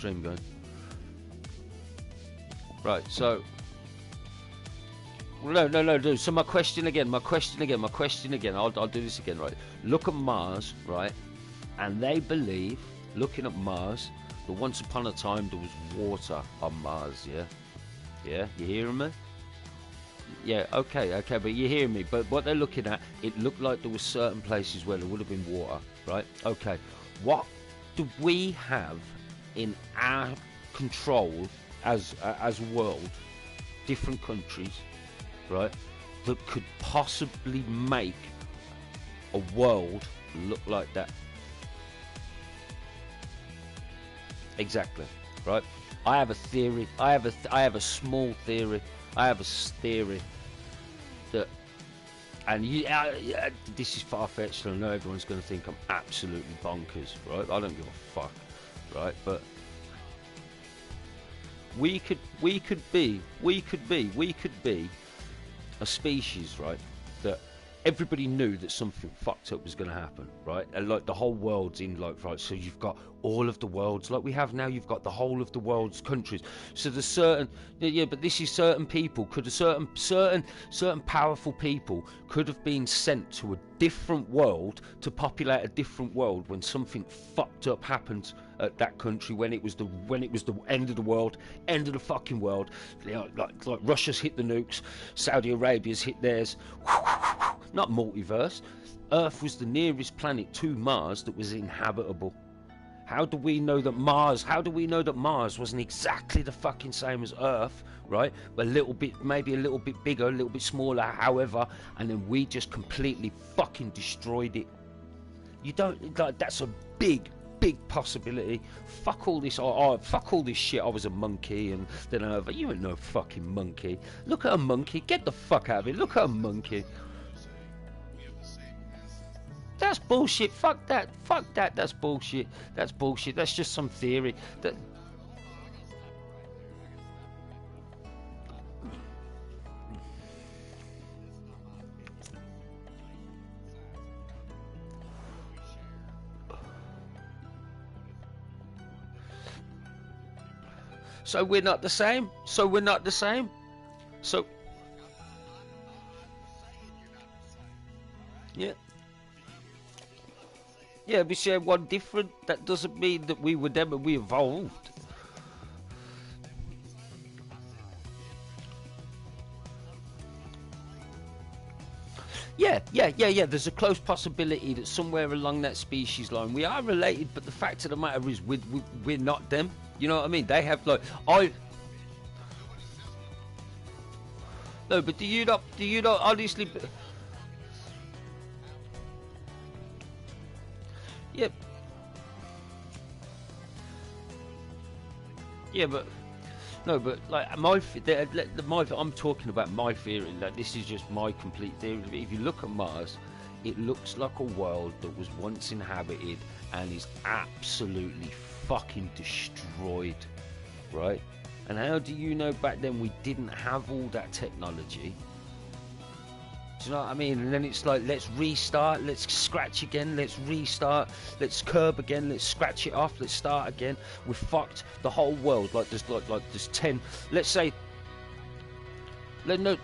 stream going. Right, so no. So my question again. I'll do this again, right? Look at Mars, right? And they believe, looking at Mars, that once upon a time there was water on Mars, yeah? Yeah, you hearing me? Yeah, okay, but you hear me. But what they're looking at, it looked like there were certain places where there would have been water, right? Okay, what do we have in our control as a world, different countries, right, that could possibly make a world look like that? Exactly, right? I have a theory. I have a small theory. I have a theory that, and this is far-fetched, and I know everyone's going to think I'm absolutely bonkers, right? I don't give a fuck, right? But we could be a species, right? That everybody knew that something fucked up was going to happen, right? And like the whole world's in, like, right, so you've got all of the world's, like we have now, you've got the whole of the world's countries. So there's certain, yeah, but this is certain people, could a certain powerful people could have been sent to a different world to populate a different world when something fucked up happened at that country, when it was the end of the world, end of the fucking world. You know, like Russia's hit the nukes, Saudi Arabia's hit theirs. Not multiverse. Earth was the nearest planet to Mars that was inhabitable. How do we know that Mars wasn't exactly the fucking same as Earth, right? A little bit, maybe a little bit bigger, a little bit smaller, however, and then we just completely fucking destroyed it. You don't, like, that's a big possibility. Fuck all this, fuck all this shit. I was a monkey, and then you ain't no fucking monkey. Look at a monkey. Get the fuck out of it. Look at a monkey. That's bullshit. Fuck that. That's bullshit. That's just some theory. That. So we're not the same. So yeah. Yeah, we share one different. That doesn't mean that we evolved. Yeah. There's a close possibility that somewhere along that species line we are related, but the fact of the matter is we're not them. You know what I mean? They have like No, but do you not honestly? Yep. Yeah, but no, but like I'm talking about my theory. Like, this is just my complete theory. If you look at Mars, it looks like a world that was once inhabited and is absolutely fucking destroyed, right? And how do you know back then we didn't have all that technology? Do you know what I mean? And then it's like, let's restart, let's scratch again, let's restart, let's curb again, let's scratch it off, let's start again. We've fucked the whole world. Like there's 10. Let's say. No,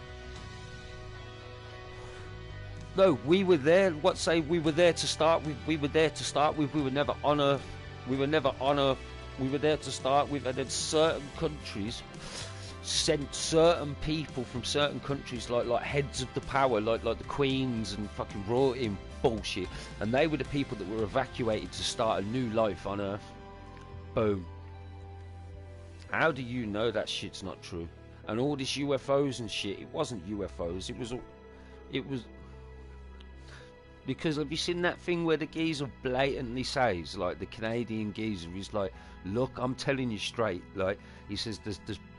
we were there. What say we were there to start with? We were there to start with. We were never on Earth. We were there to start with, and then certain countries sent certain people from certain countries, like heads of the power, like the queens and fucking royalty bullshit, and they were the people that were evacuated to start a new life on Earth. Boom. How do you know that shit's not true? And all this UFOs and shit, it wasn't UFOs. It was. Because have you seen that thing where the geezer blatantly says, like the Canadian geezer, he's like, look, I'm telling you straight, like, he says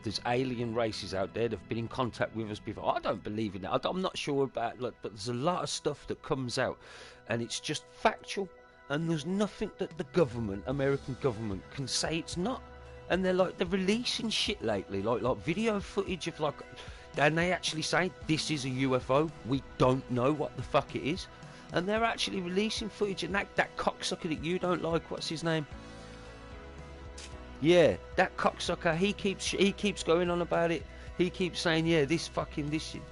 there's alien races out there that have been in contact with us before. I don't believe in that. I'm not sure about, like, but there's a lot of stuff that comes out and it's just factual, and there's nothing that the government, American government, can say it's not. And they're releasing shit lately, like video footage of, like, and they actually say this is a UFO, we don't know what the fuck it is. And they're actually releasing footage, and that cocksucker that you don't like, what's his name? Yeah, that cocksucker. He keeps going on about it. He keeps saying, yeah, this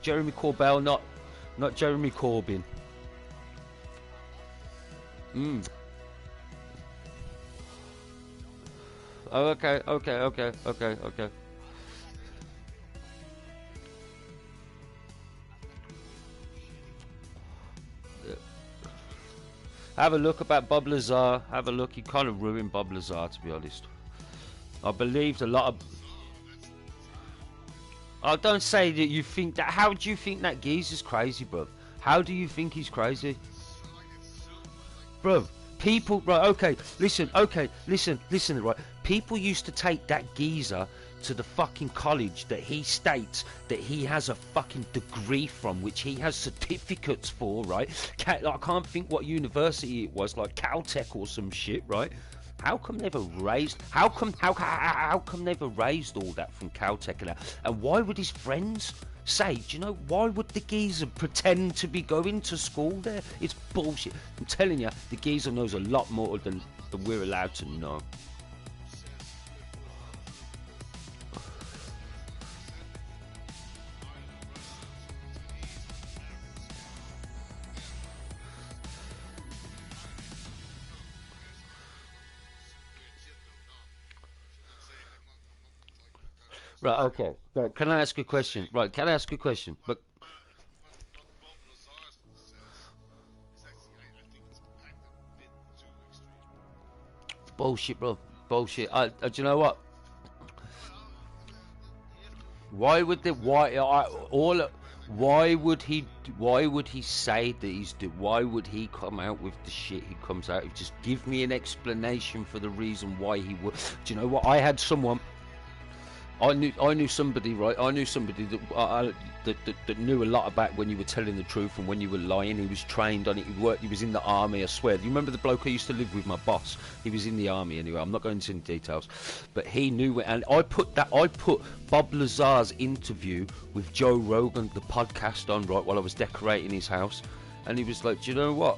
Jeremy Corbell, not Jeremy Corbyn. Mm. Oh, okay. Have a look about Bob Lazar. Have a look. He kind of ruined Bob Lazar, to be honest. I believed a lot of. I don't say that you think that. How do you think that geezer's crazy, bro? How do you think he's crazy, bro? People, right? Listen, right? People used to take that geezer to the fucking college that he states that he has a fucking degree from, which he has certificates for, right? I can't think what university it was, like Caltech or some shit, right? How come never raised? How come never raised all that from Caltech and that? And why would his friends say? Do you know why would the geezer pretend to be going to school there? It's bullshit. I'm telling you, the geezer knows a lot more than we're allowed to know. Right, okay. Right, can I ask a question? Right, can I ask a question? But bullshit, bro. Bullshit. Do you know what? Why would the why I, all why would he say that why would he come out with the shit he comes out? Just give me an explanation for the reason why he would. Do you know what? I had someone. I knew somebody, right? I knew somebody that knew a lot about when you were telling the truth and when you were lying. He was trained on it. He was in the army. I swear. Do you remember the bloke I used to live with, my boss? He was in the army anyway. I'm not going into details, but he knew. And I put Bob Lazar's interview with Joe Rogan, the podcast, on right while I was decorating his house, and he was like, "Do you know what?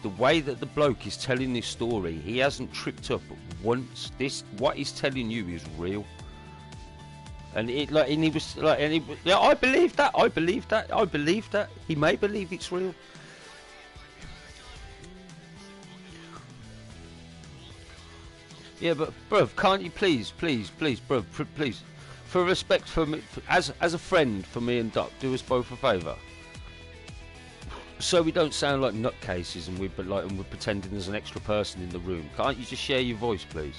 The way that the bloke is telling this story, he hasn't tripped up once. What he's telling you is real." And he was like, yeah, I believe that. He may believe it's real. Yeah, but bruv, can't you please, bruv, please, for respect for me, as a friend for me and Doc, do us both a favour. So we don't sound like nutcases and we're pretending there's an extra person in the room. Can't you just share your voice, please?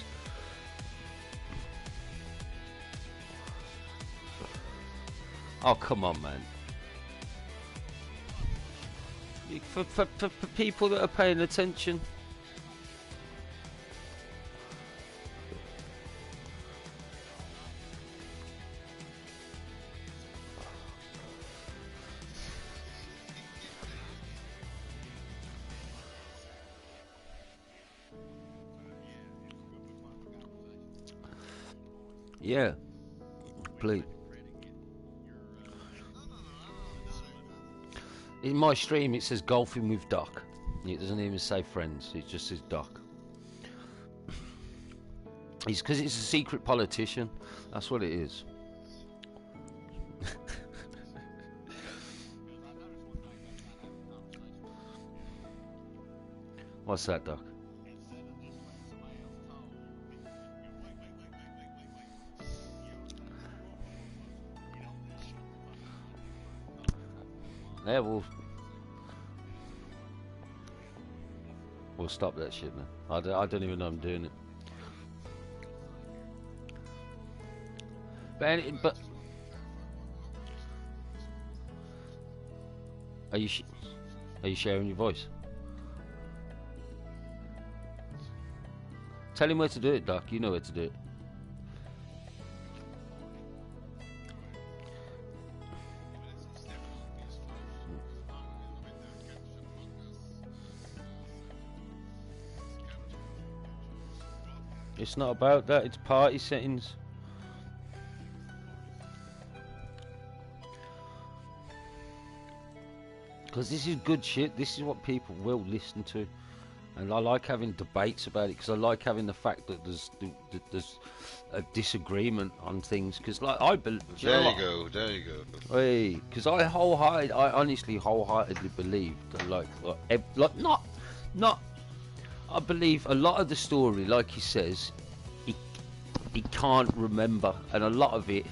Oh, come on, man. For people that are paying attention. Yeah, please. In my stream, it says golfing with Doc. It doesn't even say friends. It just says Doc. It's because it's a secret politician. That's what it is. What's that, Doc? Yeah, we'll stop that shit, man. I don't even know I'm doing it. But are you are you sharing your voice? Tell him where to do it, Doc. You know where to do it. It's not about that. It's party settings. Because this is good shit. This is what people will listen to. and I like having debates about it because I like having the fact that there's a disagreement on things. Because like I believe, There you go. because I honestly wholeheartedly believe that like not. I believe a lot of the story, like he says, he can't remember, and a lot of it.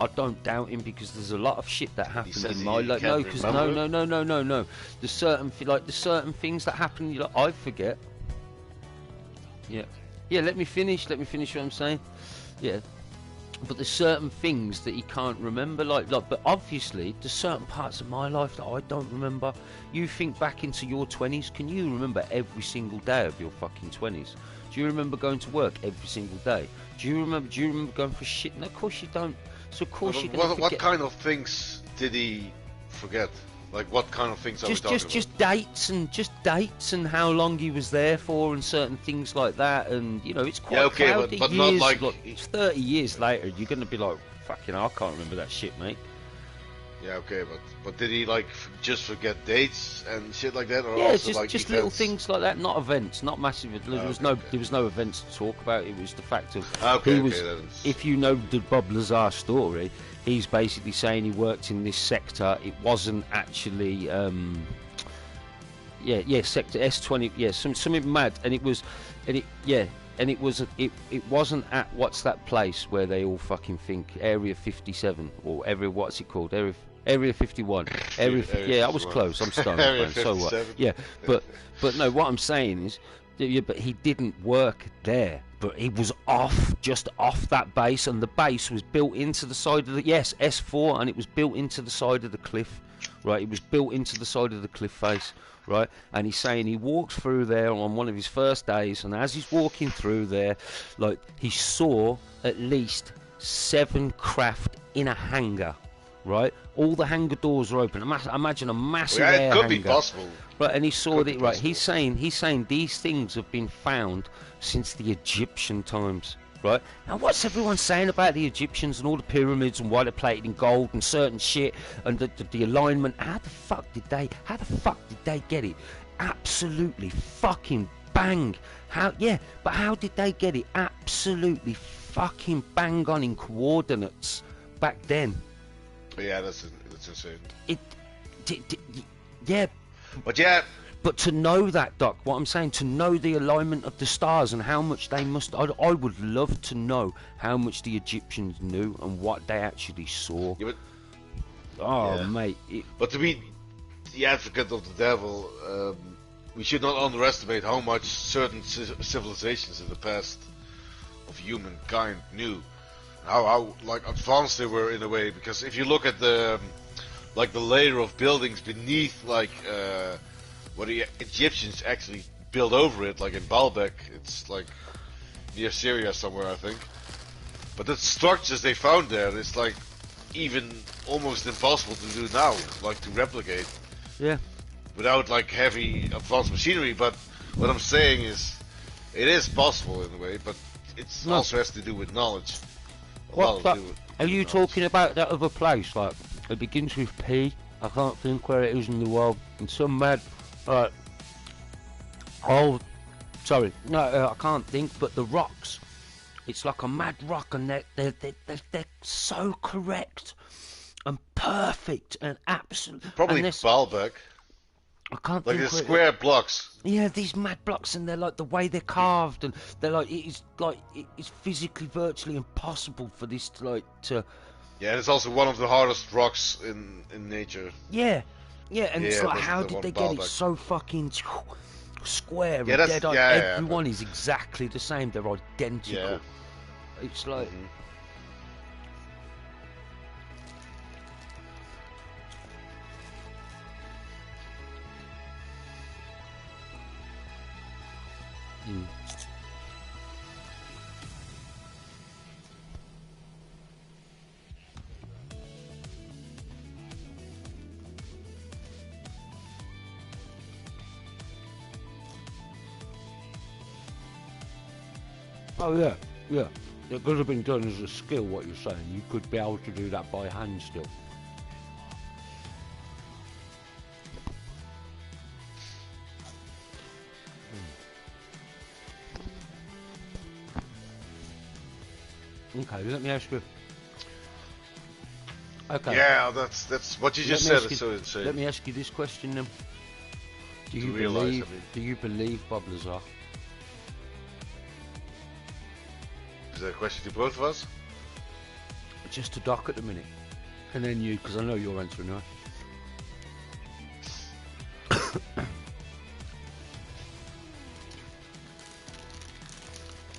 I don't doubt him because there's a lot of shit that happened in my life. No, because no. There's certain things that happen. I forget. Yeah. Let me finish. Let me finish what I'm saying. Yeah. But there's certain things that he can't remember. But obviously, there's certain parts of my life that I don't remember. You think back into your 20s. Can you remember every single day of your fucking 20s? Do you remember going to work every single day? Do you remember going for shit? No, of course you don't. So of course you're gonna forget. What kind of things did he forget? Like what kind of things are we talking about? Just dates and how long he was there for and certain things like that. And it's quite cloudy. But years, not like it's 30 years later. You're gonna be like, fucking, I can't remember that shit, mate. Yeah, okay, but did he just forget dates and shit like that, or yeah, also just little things like that, not events, not massive. There was no events to talk about. It was the fact of if you know the Bob Lazar story, he's basically saying he worked in this sector. It wasn't actually sector S20, something mad, and it wasn't at what's that place where they all fucking think Area 57 or what's it called, Area 51. I was close. I'm stoned, man. So what? Yeah, but no. What I'm saying is, but he didn't work there. But he was just off that base, and the base was built into the side of the S4, and it was built into the side of the cliff, right? It was built into the side of the cliff face, right? And he's saying he walked through there on one of his first days, and as he's walking through there, like he saw at least 7 craft in a hangar. Right, all the hangar doors are open. Imagine a massive air hangar. It could be possible. Right, and he saw it. Right, he's saying these things have been found since the Egyptian times. Right, now what's everyone saying about the Egyptians and all the pyramids and why they're plated in gold and certain shit and the alignment? How the fuck did they get it? Absolutely fucking bang. But how did they get it? Absolutely fucking bang on in coordinates back then. Yeah, that's insane. But to know that, Doc, what I'm saying, to know the alignment of the stars and how much they must, I would love to know how much the Egyptians knew and what they actually saw. Yeah, mate. But to be the advocate of the devil, we should not underestimate how much certain civilizations in the past of humankind knew. How advanced they were in a way, because if you look at the layer of buildings beneath what the Egyptians actually built over it, like in Baalbek, it's like near Syria somewhere, I think. But the structures they found there, it's like even almost impossible to do now, like to replicate. Yeah. Without heavy advanced machinery. But what I'm saying is, it is possible in a way, but it also has to do with knowledge. Are you talking about that other place? Like, it begins with P. I can't think where it is in the world. And some mad, I can't think. But the rocks, it's like a mad rock, and they're so correct and perfect and absolute. Probably Baalbek. I can't think. Like the square blocks. Yeah, these mad blocks, and they're like the way they're carved, and they're like it's physically virtually impossible for this to. Yeah, and it's also one of the hardest rocks in nature. Yeah, and it's like, how did they get it so fucking square and dead on? Everyone is exactly the same. They're identical. Yeah. It's like. Oh yeah. It could have been done as a skill, what you're saying. You could be able to do that by hand still. Okay, let me ask you. Okay. Yeah, that's what you just Let me said. ask It's you- so insane. Let me ask you this question then. Do To you realize, believe? I mean. Do you believe Bob Lazar? Is that a question to both of us? Just to Doc at the minute, and then you, because I know you're answering now.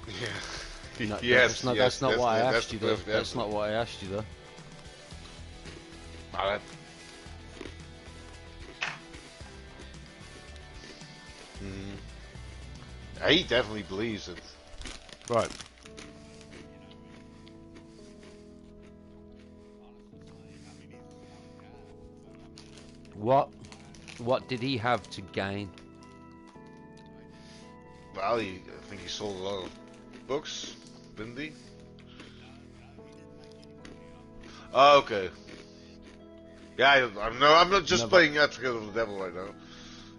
Yeah. No, Yes, that's not what I that's asked the you though. perfect That's answer. not what I asked you though. Alright. He definitely believes it. Right. What did he have to gain? Well, I think he sold a lot of books, didn't he? Oh, okay. Yeah, I'm not just No, but- playing Advocate of the Devil right now.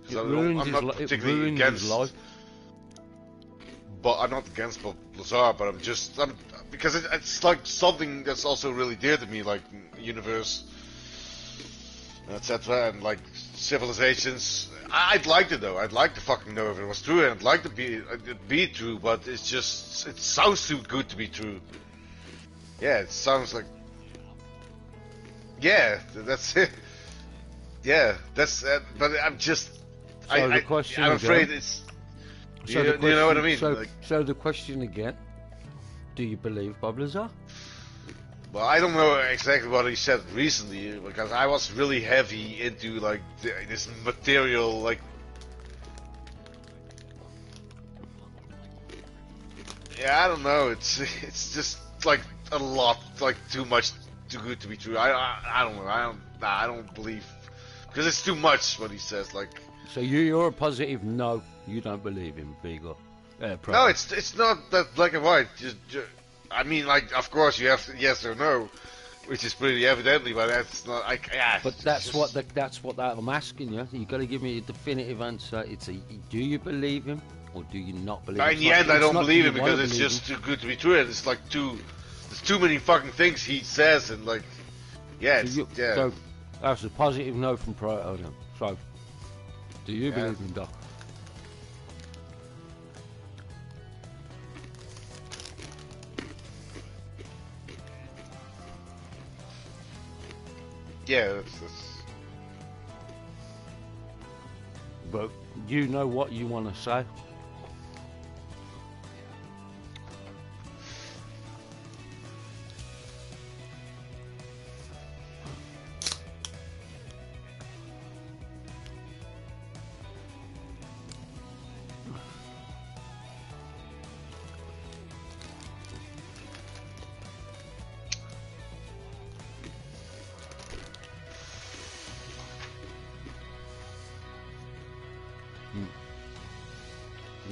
'Cause I'm not It particularly ruined against. his life. But I'm not against Bob Lazar. But I'm because it's like something that's also really dear to me, like universe, etc. And like civilizations. I'd like to know. I'd like to fucking know if it was true, and I'd like to be true. But it's just it sounds too good to be true. Yeah, it sounds like. Yeah, that's it. Yeah, that's. But I'm just. So the question I'm afraid again- it's. So You know what I mean? So, Like, so the question again: do you believe Bob Lazar? well, I don't know exactly what he said recently because I was really heavy into like this material, like. Yeah, I don't know. It's just like a lot, like too much, too good to be true. I don't know. I don't believe because it's too much what he says. Like. So you're a positive no. You don't believe him, Vigo. No, it's not that black and white. I mean, like, of course you have to, yes or no, which is pretty evidently, but that's not. Yeah. But that's what I'm asking you. You got to give me a definitive answer. Do you believe him or do you not believe him? In the end, I don't believe him because it's believe just too good to be true. And it's like there's too many fucking things he says, and like, yeah, it's, yeah. So that's a positive no from Proto then. So, do you believe him, Doc? Yeah, that's. But you know what you want to say.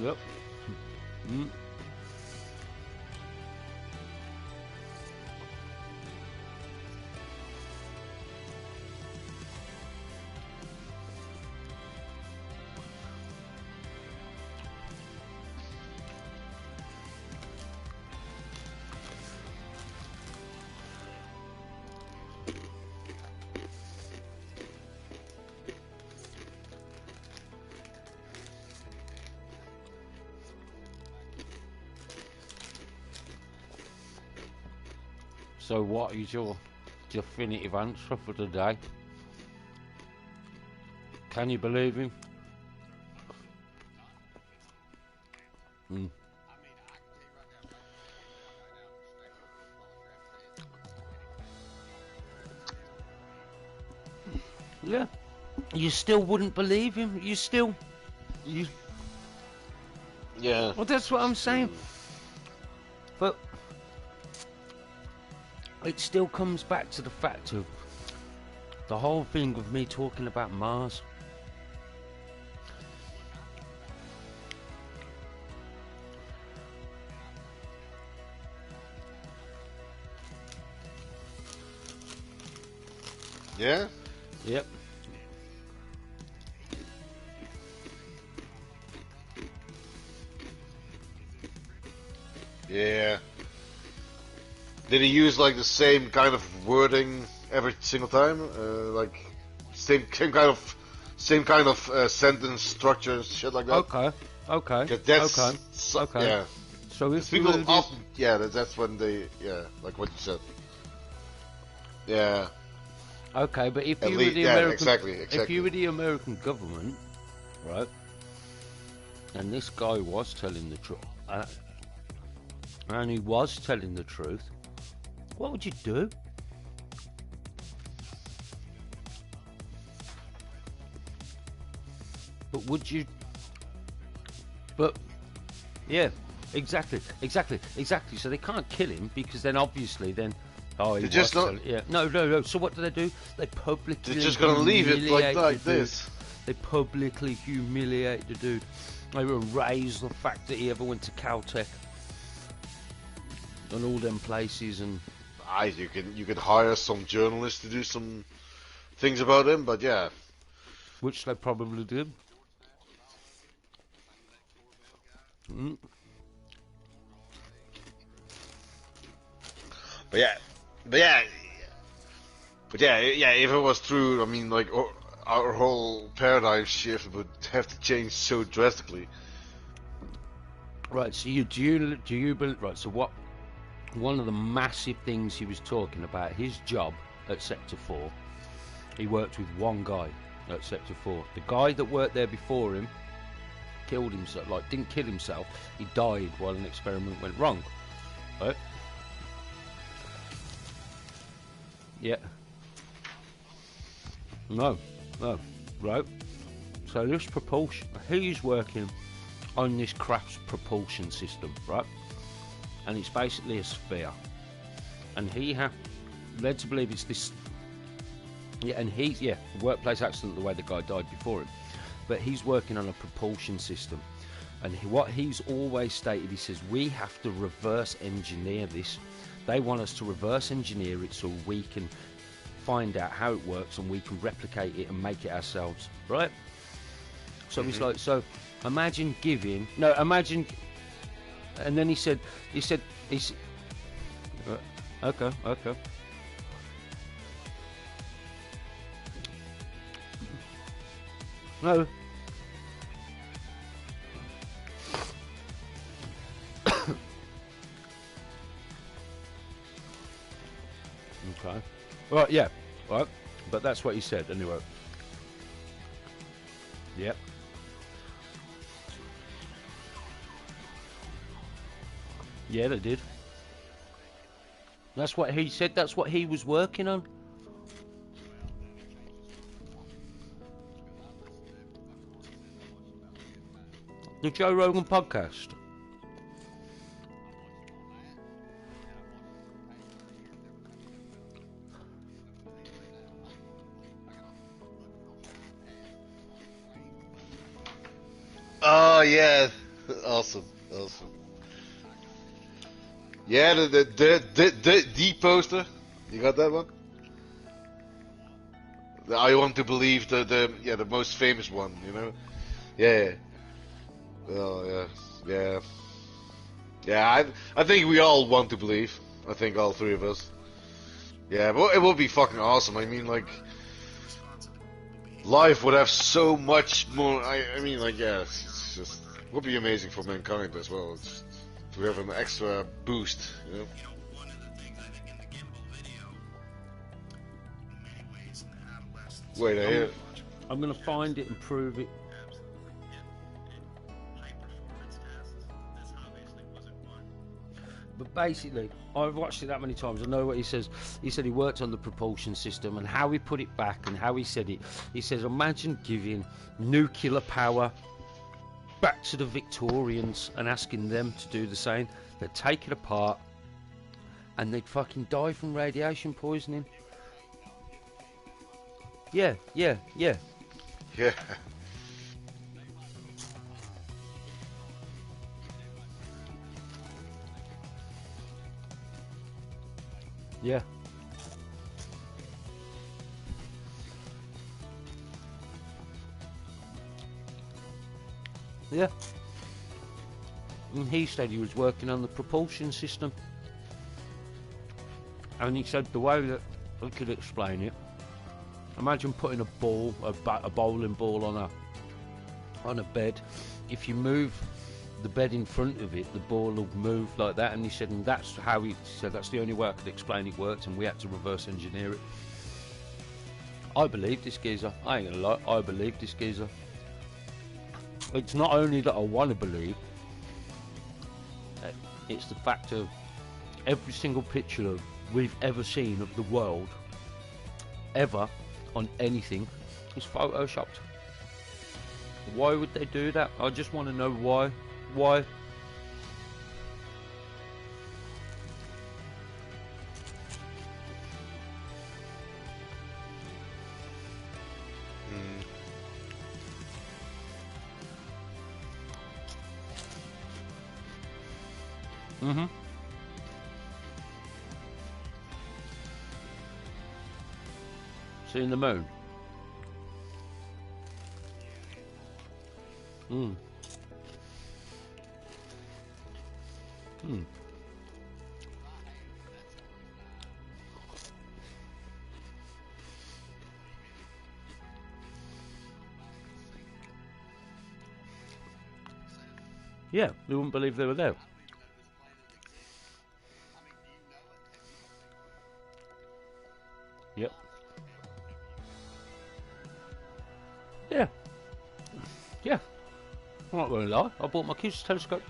Yep. Mm. So what is your definitive answer for today? Can you believe him? Yeah. You still wouldn't believe him? You. Yeah. Well, that's what I'm saying. But it still comes back to the fact of the whole thing of me talking about Mars. Yeah. Yep. Yeah. Did he use like the same kind of wording every single time? Like same kind of sentence structure and shit like that? Okay. 'Cause that's Okay. Okay. yeah. So if you People were often that's when they like what you said. Yeah. okay, but if At you were least, the yeah, American, exactly. if you were the American government, right, and this guy was telling the truth, and he was telling the truth, what would you do? But would you? But yeah, exactly. So they can't kill him because then obviously oh, he They're was just not- telling, yeah. No. So what do? They publicly They're just gonna leave it humiliate like the dude. this. They publicly humiliate the dude. They erase the fact that he ever went to Caltech and all them places, and You can hire some journalists to do some things about him, but yeah. which they probably did. Mm. But yeah. If it was true, I mean, like our whole paradigm shift would have to change so drastically. Right. So do you believe? Right. So what? One of the massive things he was talking about, his job at Sector 4, he worked with one guy at Sector 4. The guy that worked there before him killed himself, didn't kill himself, he died while an experiment went wrong. Right? Yeah. No. Right? So this propulsion, he's working on this craft's propulsion system, right? And it's basically a sphere, and he led to believe it's this. Yeah, and workplace accident, the way the guy died before him, but he's working on a propulsion system, and what he's always stated, he says we have to reverse engineer this. They want us to reverse engineer it so we can find out how it works and we can replicate it and make it ourselves, right? So he's like, so imagine. And then he said, okay. No. Okay. Right, yeah. Right. But that's what he said anyway. Yep. Yeah, they did. That's what he said. That's what he was working on. The Joe Rogan podcast. Oh yeah, awesome. Yeah, the poster. You got that one? I want to believe the most famous one. You know? Yeah. Oh yeah. I think we all want to believe. I think all three of us. Yeah, but it would be fucking awesome. I mean, like, life would have so much more. I mean, like, yeah, it's just it would be amazing for mankind as well. It's, to have an extra boost, you know. One of the things I think in the gimbal video, in many ways, in the adolescence. Wait, I hear. I'm gonna find it and prove it. Absolutely. In high performance tests, this obviously wasn't one. But basically, I've watched it that many times. I know what he says. He said he worked on the propulsion system and how he put it back and how he said it. He says, imagine giving nuclear power back to the Victorians and asking them to do the same. They'd take it apart and they'd fucking die from radiation poisoning. Yeah. Yeah. Yeah. Yeah. And he said he was working on the propulsion system. And he said the way that I could explain it, imagine putting a bowling ball on a bed. If you move the bed in front of it, the ball will move like that. And he said, and that's how he said that's the only way I could explain it worked, and we had to reverse engineer it. I believe this geezer. I ain't gonna lie, I believe this geezer. It's not only that I want to believe, it's the fact of every single picture we've ever seen of the world, ever, on anything, is photoshopped. Why would they do that? I just want to know why. Why? Mm-hmm. Seeing the moon. Hmm. Hmm. Yeah, they wouldn't believe they were there. Yep. Yeah. Yeah. I'm not going to lie. I bought my kids a telescope.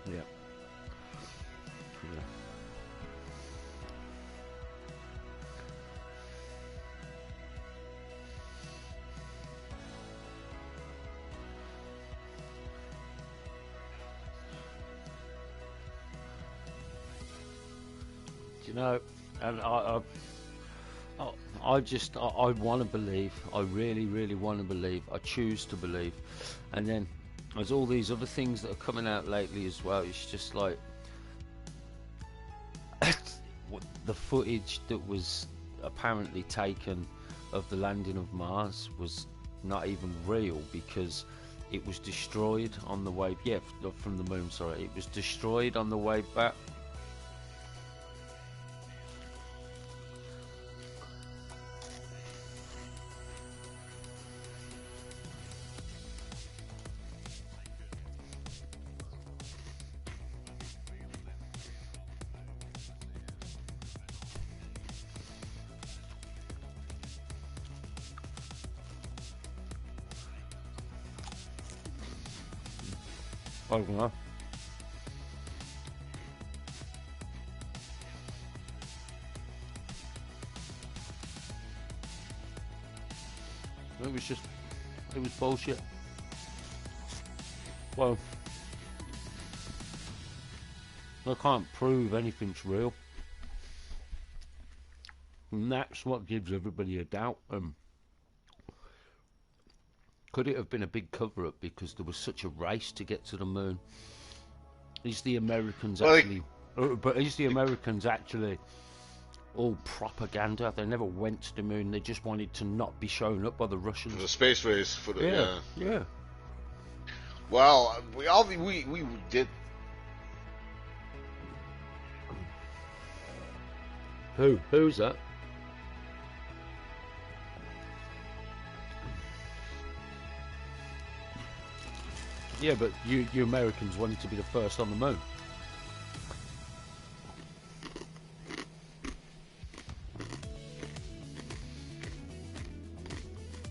Yeah. Yeah. Do you know, and I want to believe. I really, really want to believe. I choose to believe. And then there's all these other things that are coming out lately as well. It's just like the footage that was apparently taken of the landing of Mars was not even real because it was destroyed on the way. Yeah, from the moon. Sorry, it was destroyed on the way back. I don't know. It was bullshit. Well, I can't prove anything's real. And that's what gives everybody a doubt. Could it have been a big cover-up because there was such a race to get to the moon? Is the Americans actually... But is the Americans actually all propaganda? They never went to the moon. They just wanted to not be shown up by the Russians. The space race for the yeah. Well, we did. Who's that? Yeah, but you Americans wanted to be the first on the moon.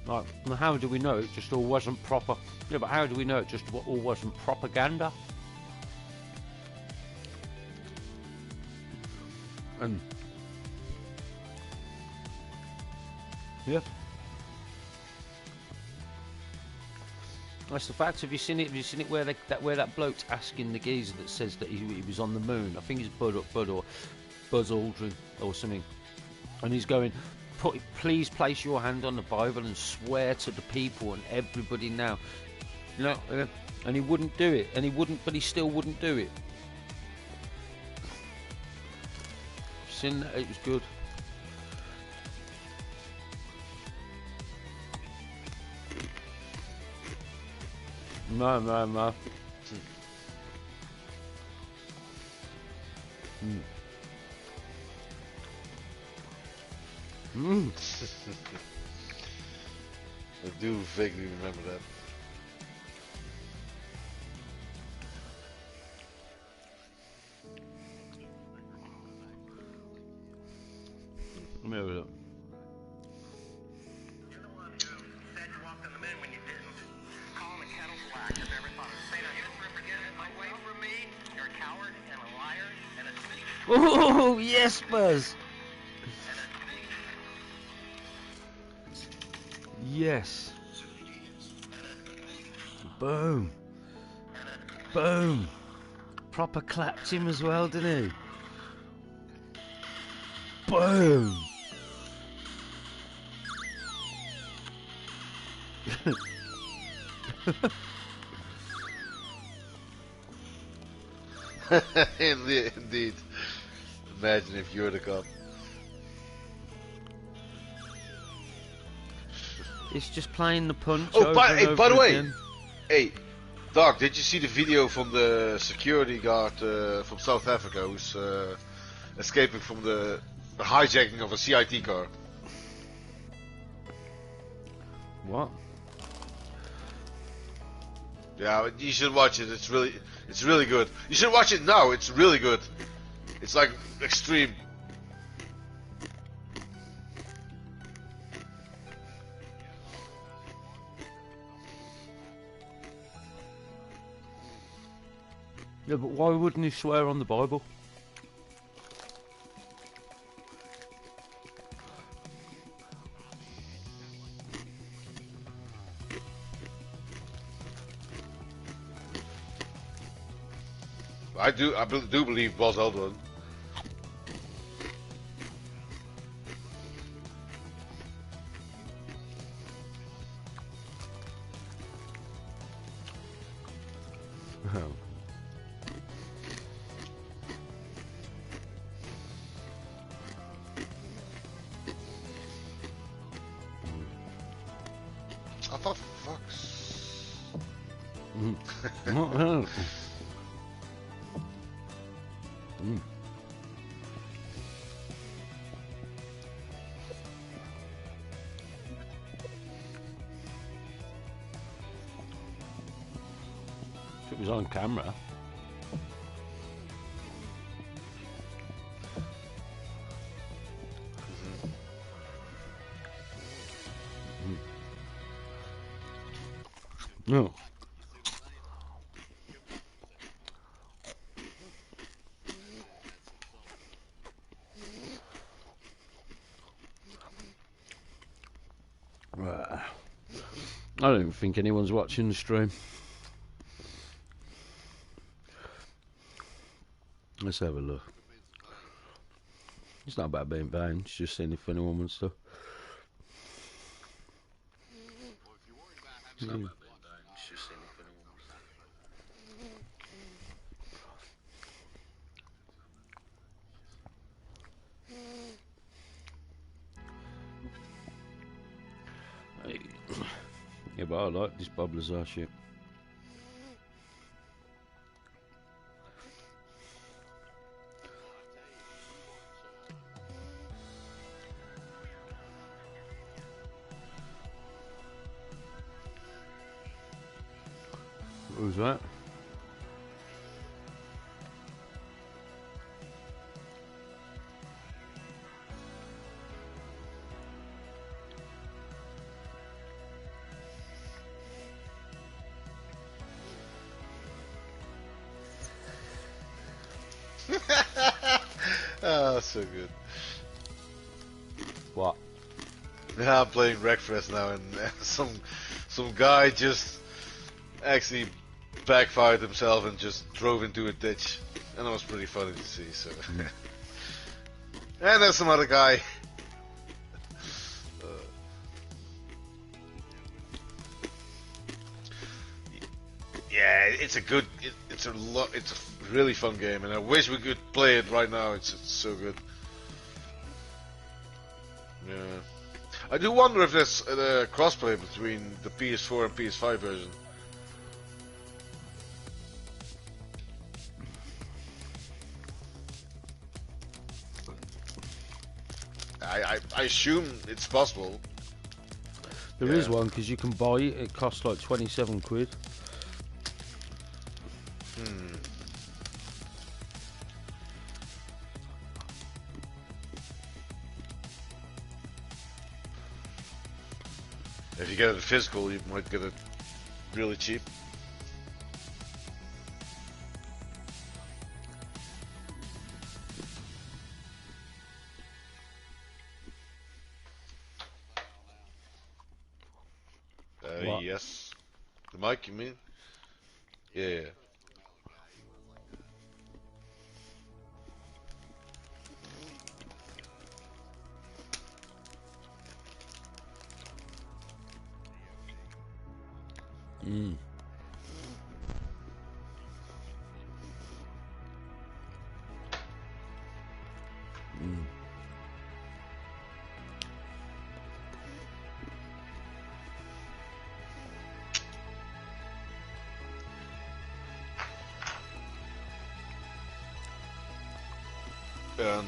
Right, well, how do we know it just all wasn't proper? Yeah, but how do we know it just all wasn't propaganda? And yeah, that's the fact. Have you seen it? Have you seen it where that bloke's asking the geezer that says that he was on the moon? I think he's Bud or Buzz Aldrin or something, and he's going, please place your hand on the Bible and swear to the people and everybody now. You know, and he wouldn't do it, but he still wouldn't do it. Seen that? It was good. No. Mm. I do vaguely remember that. Let me have a look. You're the one who said you walked on the men when you didn't. Calling the kettle black if ever thought of saying you just forget it away from me. You're a coward and a liar and a thief Oh yes, Buzz. and a thief. Yes. Boom. Boom. Proper clapped him as well, didn't he? Boom. Indeed. Imagine if you're the cop. It's just playing the punch. Oh, over by, and hey, over by the way, again. hey, Doc, did you see the video from the security guard from South Africa who's escaping from the hijacking of a CIT car? What? Yeah, you should watch it. It's really good. You should watch it now. It's really good. It's like extreme. Yeah, but why wouldn't he swear on the Bible? I do believe Buzz Aldrin. Oh. I thought fucks. Mm. Mm. If it was on camera. No. Right. I don't even think anyone's watching the stream. Let's have a look. It's not about being vain, it's just seeing if anyone wants to. Mm. Yeah, but I like this bubblers are shit. Who's that? Oh, so good. What? Yeah, I'm playing Wreckfest now, and some guy just actually backfired himself and just drove into a ditch, and it was pretty funny to see. So, and there's some other guy. Yeah, it's a good. It's a really fun game, and I wish we could play it right now. It's so good. Yeah, I do wonder if there's a crossplay between the PS4 and PS5 version. I assume it's possible. There is Yeah. one because you can buy it. It costs like 27 quid. If you get it physical, you might get it really cheap. What? Yes. The mic, you mean? Yeah. Mm. Mm.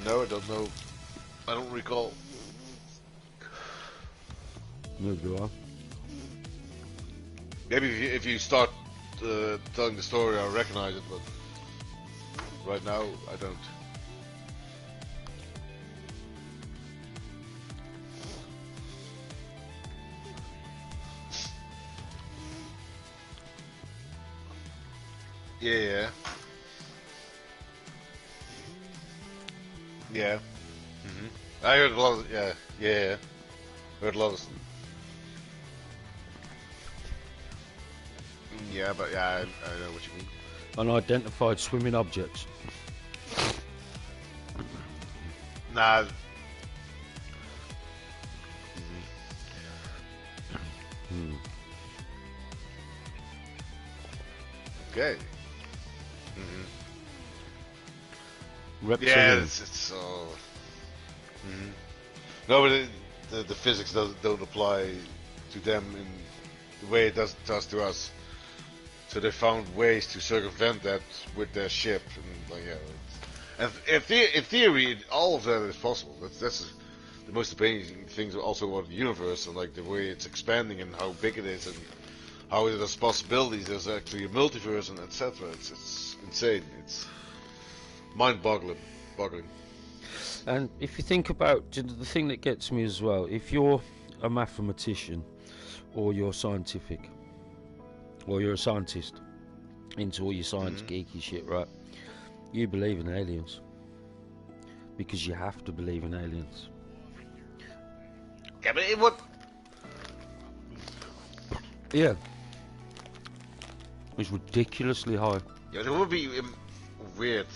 No, I don't know. I don't recall. Neither do I. Maybe if you start telling the story, I'll recognize it, but right now, I don't. Yeah. Yeah. I heard a lot of, yeah. Heard a lot of, yeah, but yeah, I know what you mean. Unidentified swimming objects. Nah. Okay. Reptilian. Yeah, it's No, but the physics don't apply to them in the way it does to us. So they found ways to circumvent that with their ship, and like, yeah. And in theory, all of that is possible. That's the most amazing things also about the universe and like the way it's expanding and how big it is and how there's possibilities. There's actually a multiverse and etc. It's insane. It's mind-boggling. And if you think about the thing that gets me as well, if you're a mathematician or you're scientific or you're a scientist into all your science geeky shit, right? You believe in aliens because you have to believe in aliens. Yeah, but it would. Yeah. It's ridiculously high. Yeah, it would be weird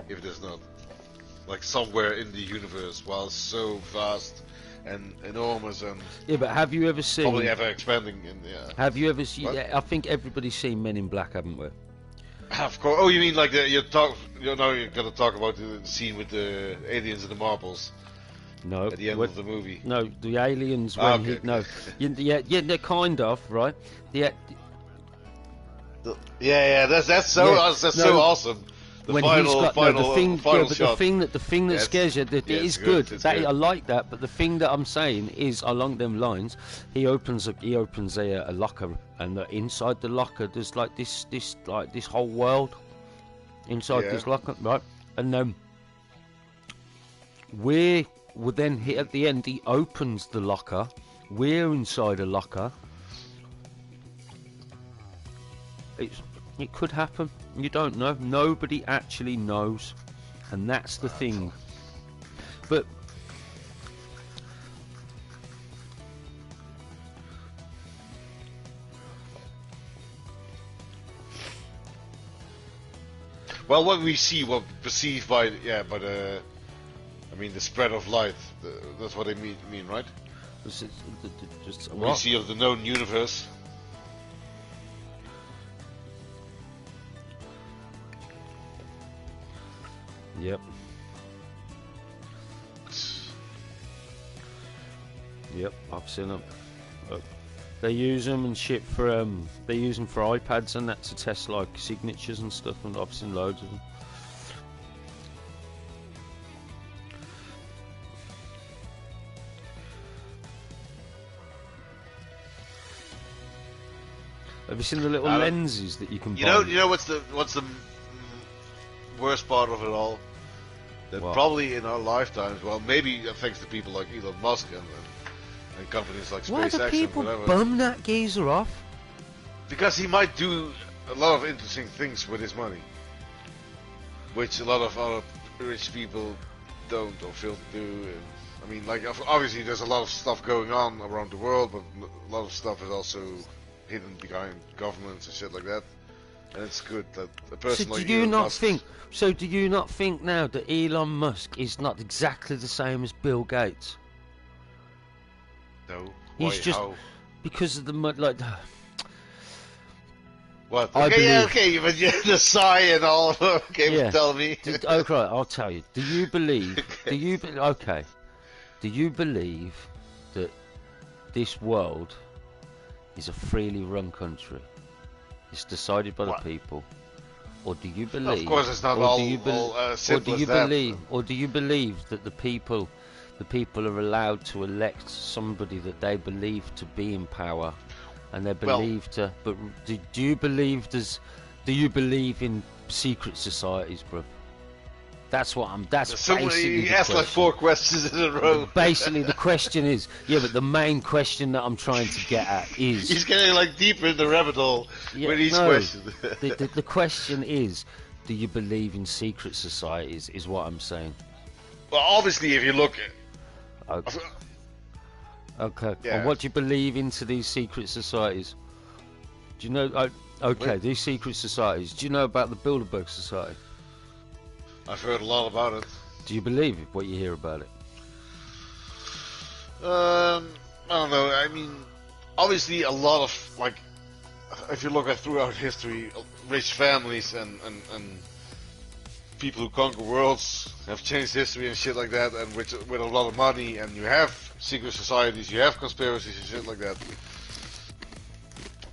if there's not, like, somewhere in the universe, while it's so vast and enormous and Yeah, but have you ever seen? probably ever expanding. Yeah. Have you ever seen? What? Yeah, I think everybody's seen Men in Black, haven't we? Of course. Oh, you mean like you're gonna talk about the scene with the aliens and the marbles No. at the end When- of the movie? No, the aliens when Okay. he no, yeah, they're kind of right. Yeah, Yeah, that's so Yeah, that's no, so awesome. The when final, he's got final, no, the thing, final yeah, but shot. the thing that Yeah, scares you, that yeah, it it's is good. it's That good. I like that, but the thing that I'm saying is along them lines. He opens a locker, and inside the locker there's like this whole world inside Yeah. this locker, right? And we would then hit at the end. He opens the locker. We're inside a locker. It could happen. You don't know. Nobody actually knows, and that's the thing. But Well, what we see, what we perceive by the, I mean, the spread of light. That's what I mean, right? just What we see of the known universe. Yep. Yep, I've seen them. They use them and shit for they use them for iPads and that to test like signatures and stuff, and I've seen loads of them. Have you seen the little I don't- lenses that you can You buy? know what's the worst part of it all? That What? probably in our lifetimes, well, maybe thanks to people like Elon Musk and companies like Why do SpaceX and people whatever, bum that geezer off? because he might do a lot of interesting things with his money, which a lot of other rich people don't or fail to do. And, I mean, like obviously there's a lot of stuff going on around the world, but a lot of stuff is also hidden behind governments and shit like that. And it's good that a person So like do you Elon not Musk, think? So do you not think now that Elon Musk is not exactly the same as Bill Gates no, He's why, just- how? because of the like? What? I Okay, yeah, believe- okay, but yeah, the sigh and all. Okay, Yeah. tell me. Okay, I'll tell you. Do you believe? Do you okay? Do you believe that this world is a freely run country? It's decided by What? the people, or do you believe? Of course, it's not or all, do you all simple or do you as that. believe? Or do you believe that the people are allowed to elect somebody that they believe to be in power, and they Well- believe to? But do you believe there's? Do you believe in secret societies, bro? That's what I'm. That's So basically you the asked like question. 4 questions in a row. Basically, the question is, yeah, but the main question that I'm trying to get at He's is, getting like deeper in the rabbit hole Yeah, with each no. question. the question is, do you believe in secret societies? Is what I'm saying. Well, obviously, if you look at Okay. Okay. Yeah. And what do you believe into these secret societies? Do you know? Okay, Wait. these secret societies. Do you know about the Bilderberg Society? I've heard a lot about it. Do you believe what you hear about it? I don't know. I mean, obviously, a lot of like, if you look at throughout history, rich families and people who conquer worlds have changed history and shit like that, and with a lot of money, and you have secret societies, you have conspiracies and shit like that.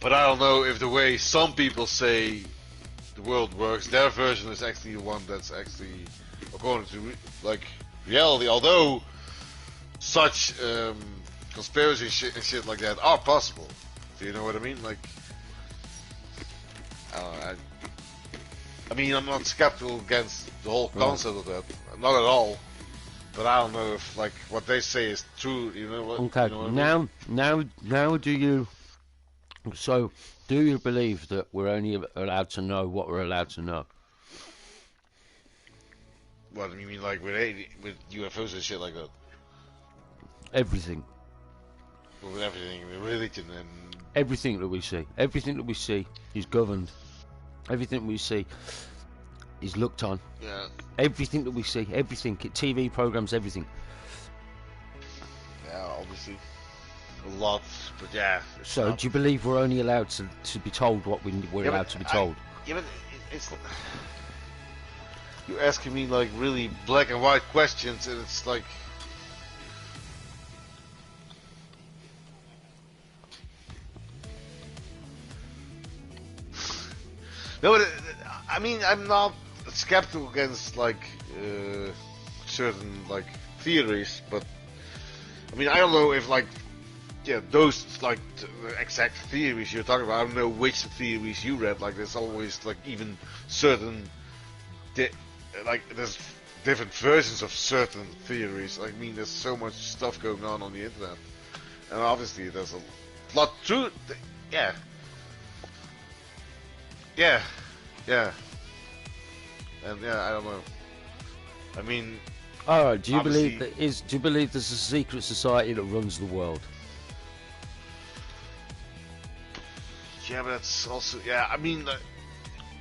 But I don't know if the way some people say the world works, their version is actually the one that's actually according to reality. Although such conspiracy and shit like that are possible. Do you know what I mean? Like, I don't know. I mean, I'm not skeptical against the whole concept of that. Not at all. But I don't know if like what they say is true. You know what? Okay. You know what I mean? Now, do you? So, do you believe that we're only allowed to know what we're allowed to know? What do you mean, like with UFOs and shit like that? Everything. With everything, with religion and Everything that we see is governed. Everything we see is looked on. yeah, Everything that we see, everything, TV programs, everything. yeah, obviously a lot. But yeah. it's So, not- do you believe we're only allowed to be told what we're Yeah, allowed but to be told? Yeah, but it's you're asking me like really black and white questions, and it's like. No, but I mean, I'm not skeptical against like certain like theories, but I mean, I don't know if like those like the exact theories you're talking about. I don't know which theories you read. Like, there's always like even certain like there's different versions of certain theories. I mean, there's so much stuff going on the internet, and obviously there's a lot true. Yeah. Yeah, and yeah, I don't know. I mean, All right. Do you believe obviously- do you believe there's a secret society that runs the world? yeah, but that's also I mean,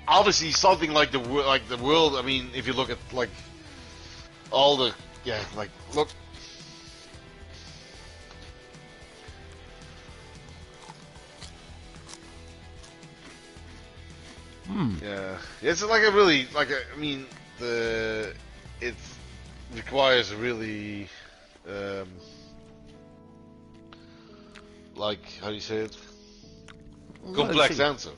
obviously something like the world. I mean, if you look at like all the look. Yeah, it's like a really I mean it requires a really like how do you say it, complex Well, answer.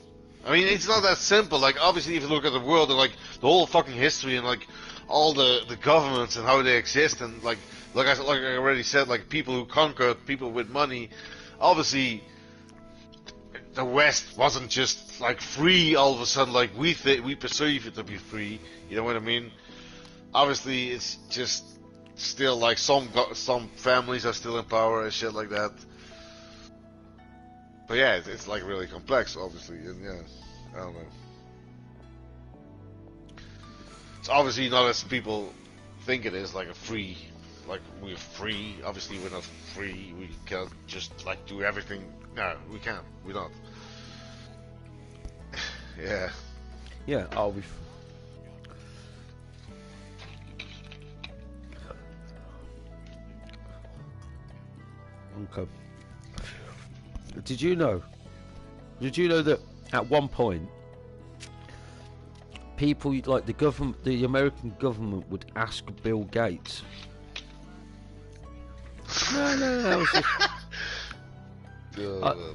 I mean, it's not that simple. Like, obviously, if you look at the world and like the whole fucking history and like all the governments and how they exist and like I already said, like people who conquered, people with money, obviously the West wasn't just like free all of a sudden, like we perceive it to be free. You know what I mean? Obviously, it's just still like some families are still in power and shit like that. But yeah, it's like really complex, obviously, and yeah, I don't know. It's obviously not as people think it is, like a free, like we're free. Obviously, we're not free. We can't just like do everything. No, we can't. We're not. Yeah. Yeah, are we? Okay. Did you know? Did you know that at one point, people like the American government would ask Bill Gates. No.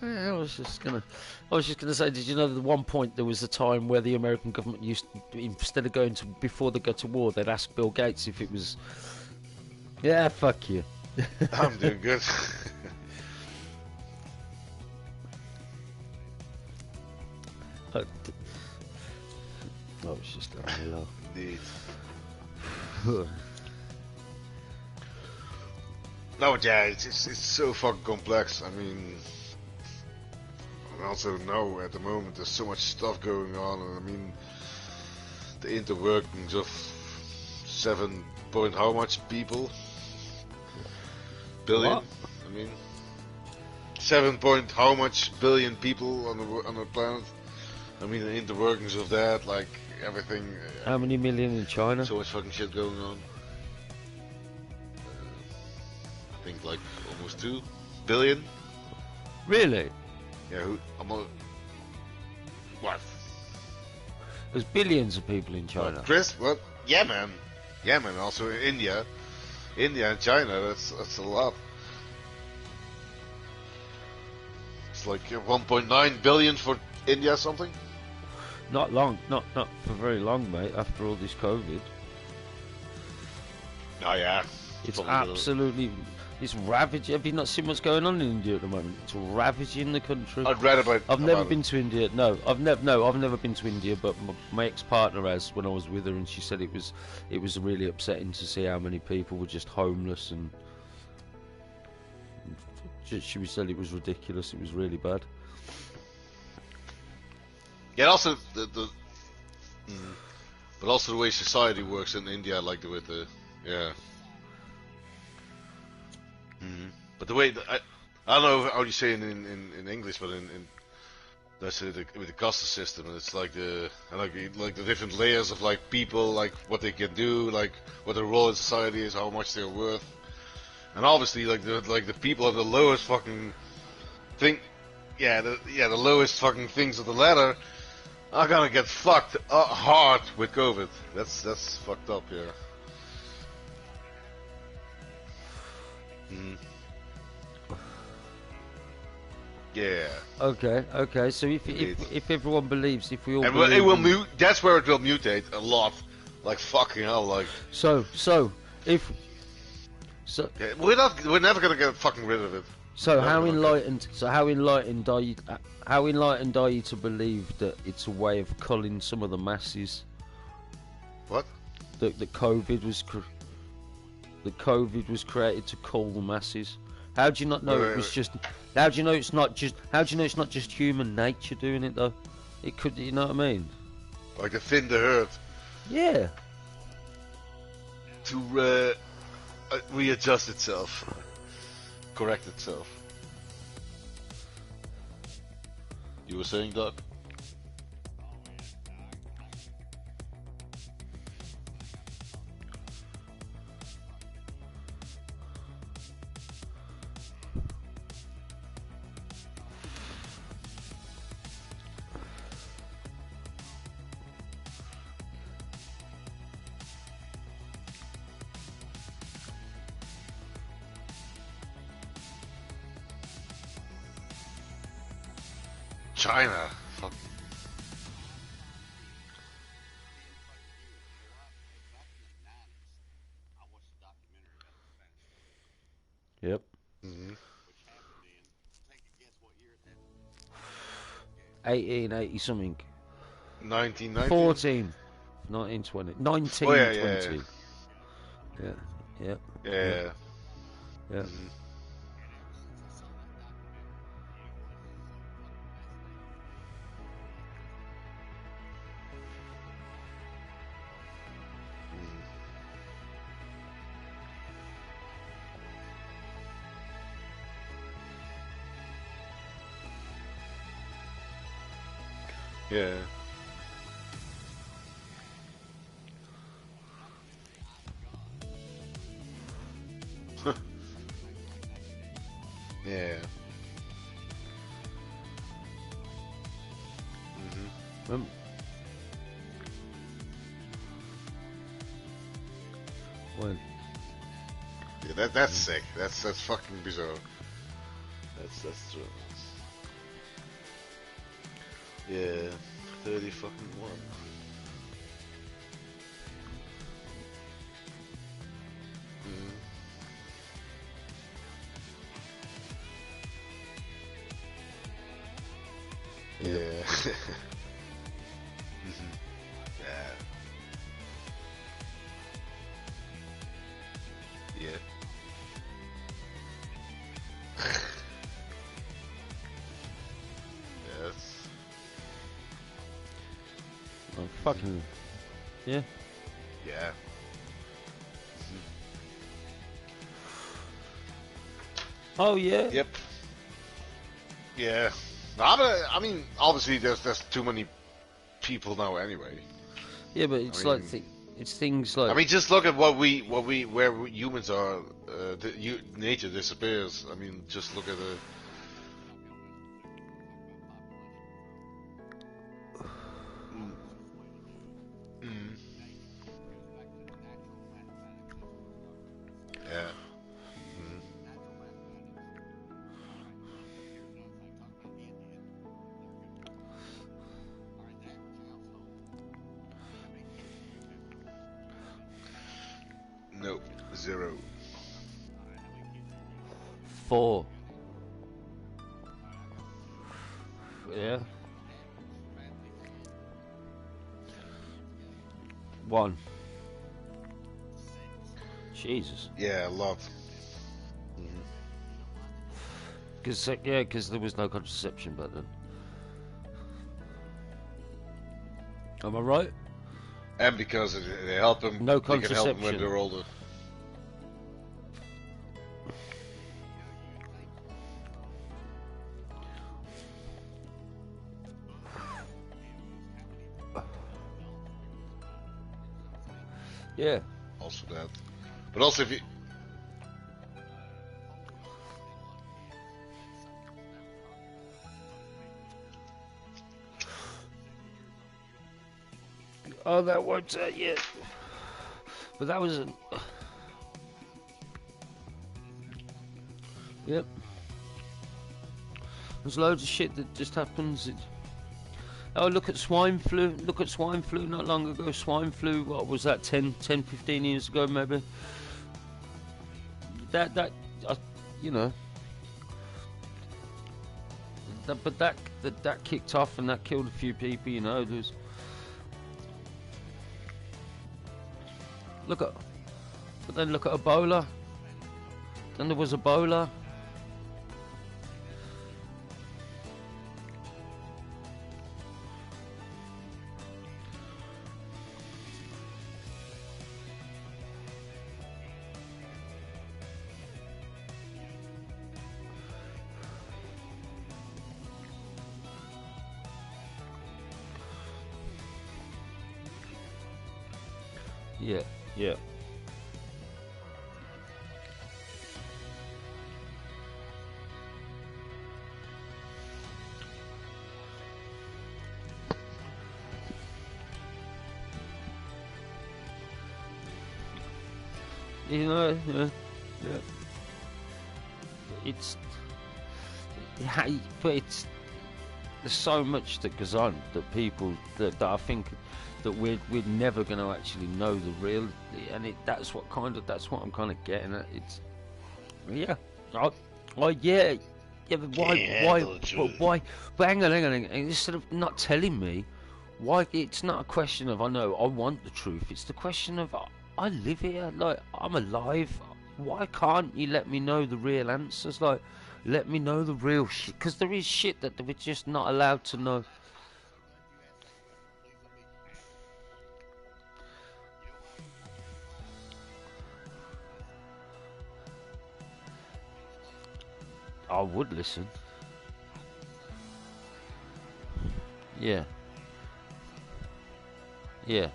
I was just, I was just gonna say, did you know that at one point there was a time where the American government used to, instead of going to before they go to war, they'd ask Bill Gates if it was. Yeah, fuck you. I'm doing good. I was just having a laugh. Indeed. No, but yeah, it's so fucking complex. I mean, I also know at the moment there's so much stuff going on, and I mean, the interworkings of 7 point how much people? Billion? What? I mean, 7 point how much billion people on the planet? I mean, the interworkings of that, like everything. How many million in China? So much fucking shit going on. I think like almost 2 billion. Really? Yeah, what? There's billions of people in China. Chris, what? Yeah, man. Yeah, man. Also in India. India and China, that's a lot. It's like 1.9 billion for India, something? Not long, not for very long, mate. After all this COVID, Oh, yeah. it's Probably absolutely, it's ravaging. Have you not seen what's going on in India at the moment? It's ravaging the country. I'd read about. I've never about been to India. No, I've never been to India. But my ex-partner has when I was with her, and she said it was really upsetting to see how many people were just homeless, and she said it was ridiculous. It was really bad. Yeah, also but also the way society works in India, like with the yeah. But the way I don't know how you say it in English, but in that's with the caste system, and it's like the different layers of like people, like what they can do, like what their role in society is, how much they're worth, and obviously like the people of the lowest fucking thing, the lowest fucking things of the ladder are gonna get fucked hard with COVID. That's fucked up, yeah. Yeah. Okay. So if everyone believes, if we all And believe it will in- that's where it will mutate a lot. Like fucking hell, like So yeah, we're never gonna get fucking rid of it. how Okay. enlightened? So how enlightened are you? How enlightened are you to believe that it's a way of culling some of the masses? What? That COVID was created to cull the masses. How do you not know it was just? How do you know it's not just? How do you know it's not just human nature doing it though? It could, you know what I mean? Like to thin the herd, Yeah. to readjust itself, correct itself. You were saying, Doc? China. Fuck. Yep. Mhm. 1880 something. 1990. 14. 1920. Oh yeah, yeah, 1920. Yeah. Yeah. yeah. Yeah. Yeah. Mhm. Yeah. Yeah. Mhm. When? Yeah, that's sick. That's fucking bizarre. That's true. Yeah, 30 fucking one. Mhm. Yep. Yeah. Mhm. Yeah. Yeah. Yes. Oh, fucking. Yeah. Yeah. Oh, yeah. Yep. Yeah. No, but I mean, obviously, there's too many people now anyway. Yeah, but it's I like mean- it's things like. I mean, just look at where humans are. Nature disappears. I mean, just look at the. Mm. Mm. Yeah. Mm. Nope. 0. 4. Yeah. 1. Jesus. Yeah, a lot. Because there was no contraception back then. Am I right? And because they help them, No they can help them when contraception. they're older. Yeah. Also that. But also if you... Oh, that won't yet. But that was. Yep. There's loads of shit that just happens. Oh, look at swine flu. Look at swine flu not long ago. Swine flu, what was that, 10, 15 years ago, maybe? You know. But that kicked off and that killed a few people, you know. But then look at Ebola. Then there was Ebola. Yeah, yeah. You know, yeah. It's, but it's, there's so much that goes on that people that I think that we're never going to actually know the real, and that's what I'm kind of getting at. It's, yeah. Yeah, but why, Can't why, handle the but truth. why? But hang on. Instead of not telling me, why? It's not a question of I know I want the truth. It's the question of I live here, like I'm alive. Why can't you let me know the real answers? Like, let me know the real shit. Because there is shit that we're just not allowed to know. I would listen. Yeah. Yeah.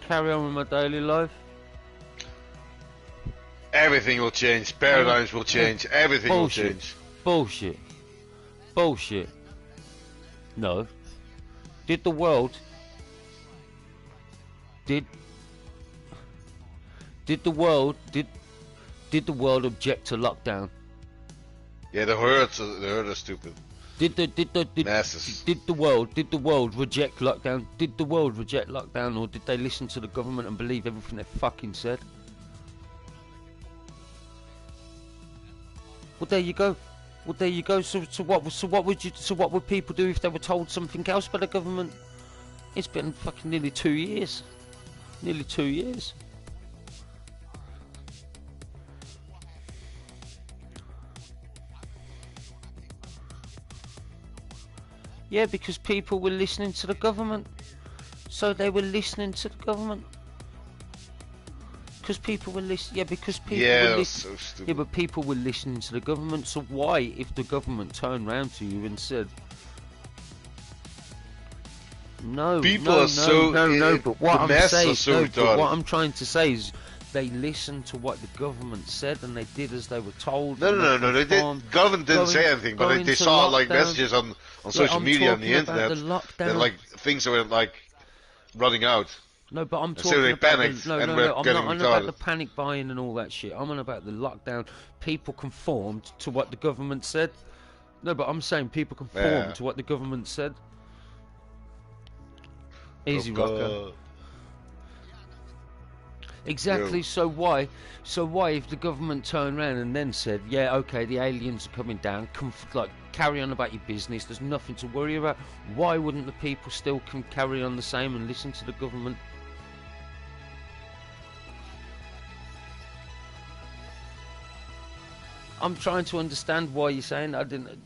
Carry on with my daily life. Everything will change. Paradigms will change. Everything will Bullshit. change. Bullshit. Bullshit. No. Did the world... Did the world... Did the world object to lockdown? Yeah, the herd are stupid. Did Masses. the world reject lockdown? Did the world reject lockdown, or did they listen to the government and believe everything they fucking said? Well, there you go. Well, there you go. So what would people do if they were told something else by the government? It's been fucking nearly 2 years. Nearly 2 years. Yeah, because people were listening to the government. So they were listening to the government. Because people were listening. Yeah, because people Yeah, were that's listening. so stupid. Yeah, but people were listening to the government. So why, if the government turned round to you and said, "No, People no, are no, so- no," but what the I'm masses saying, are so no, but what retarded. I'm trying to say is, they listened to what the government said and they did as they were told. No, and no, no, no. They conformed. did. Government didn't say anything, but Going they to saw like lockdown. messages on social I'm media and the talking about internet the lockdown. that like things were like running out. No, but I'm so talking they about panicked the, no, and no, were no. I'm getting not on about retarded. the panic buying and all that shit. I'm on about the lockdown. People conformed to what the government said. No, but I'm saying people conformed Yeah. to what the government said. Easy, Okay. Rocker. Exactly. Yo. So why? If the government turned around and then said, "Yeah, okay, the aliens are coming down. Like, carry on about your business. There's nothing to worry about." Why wouldn't the people still carry on the same and listen to the government? I'm trying to understand why you're saying that. I didn't.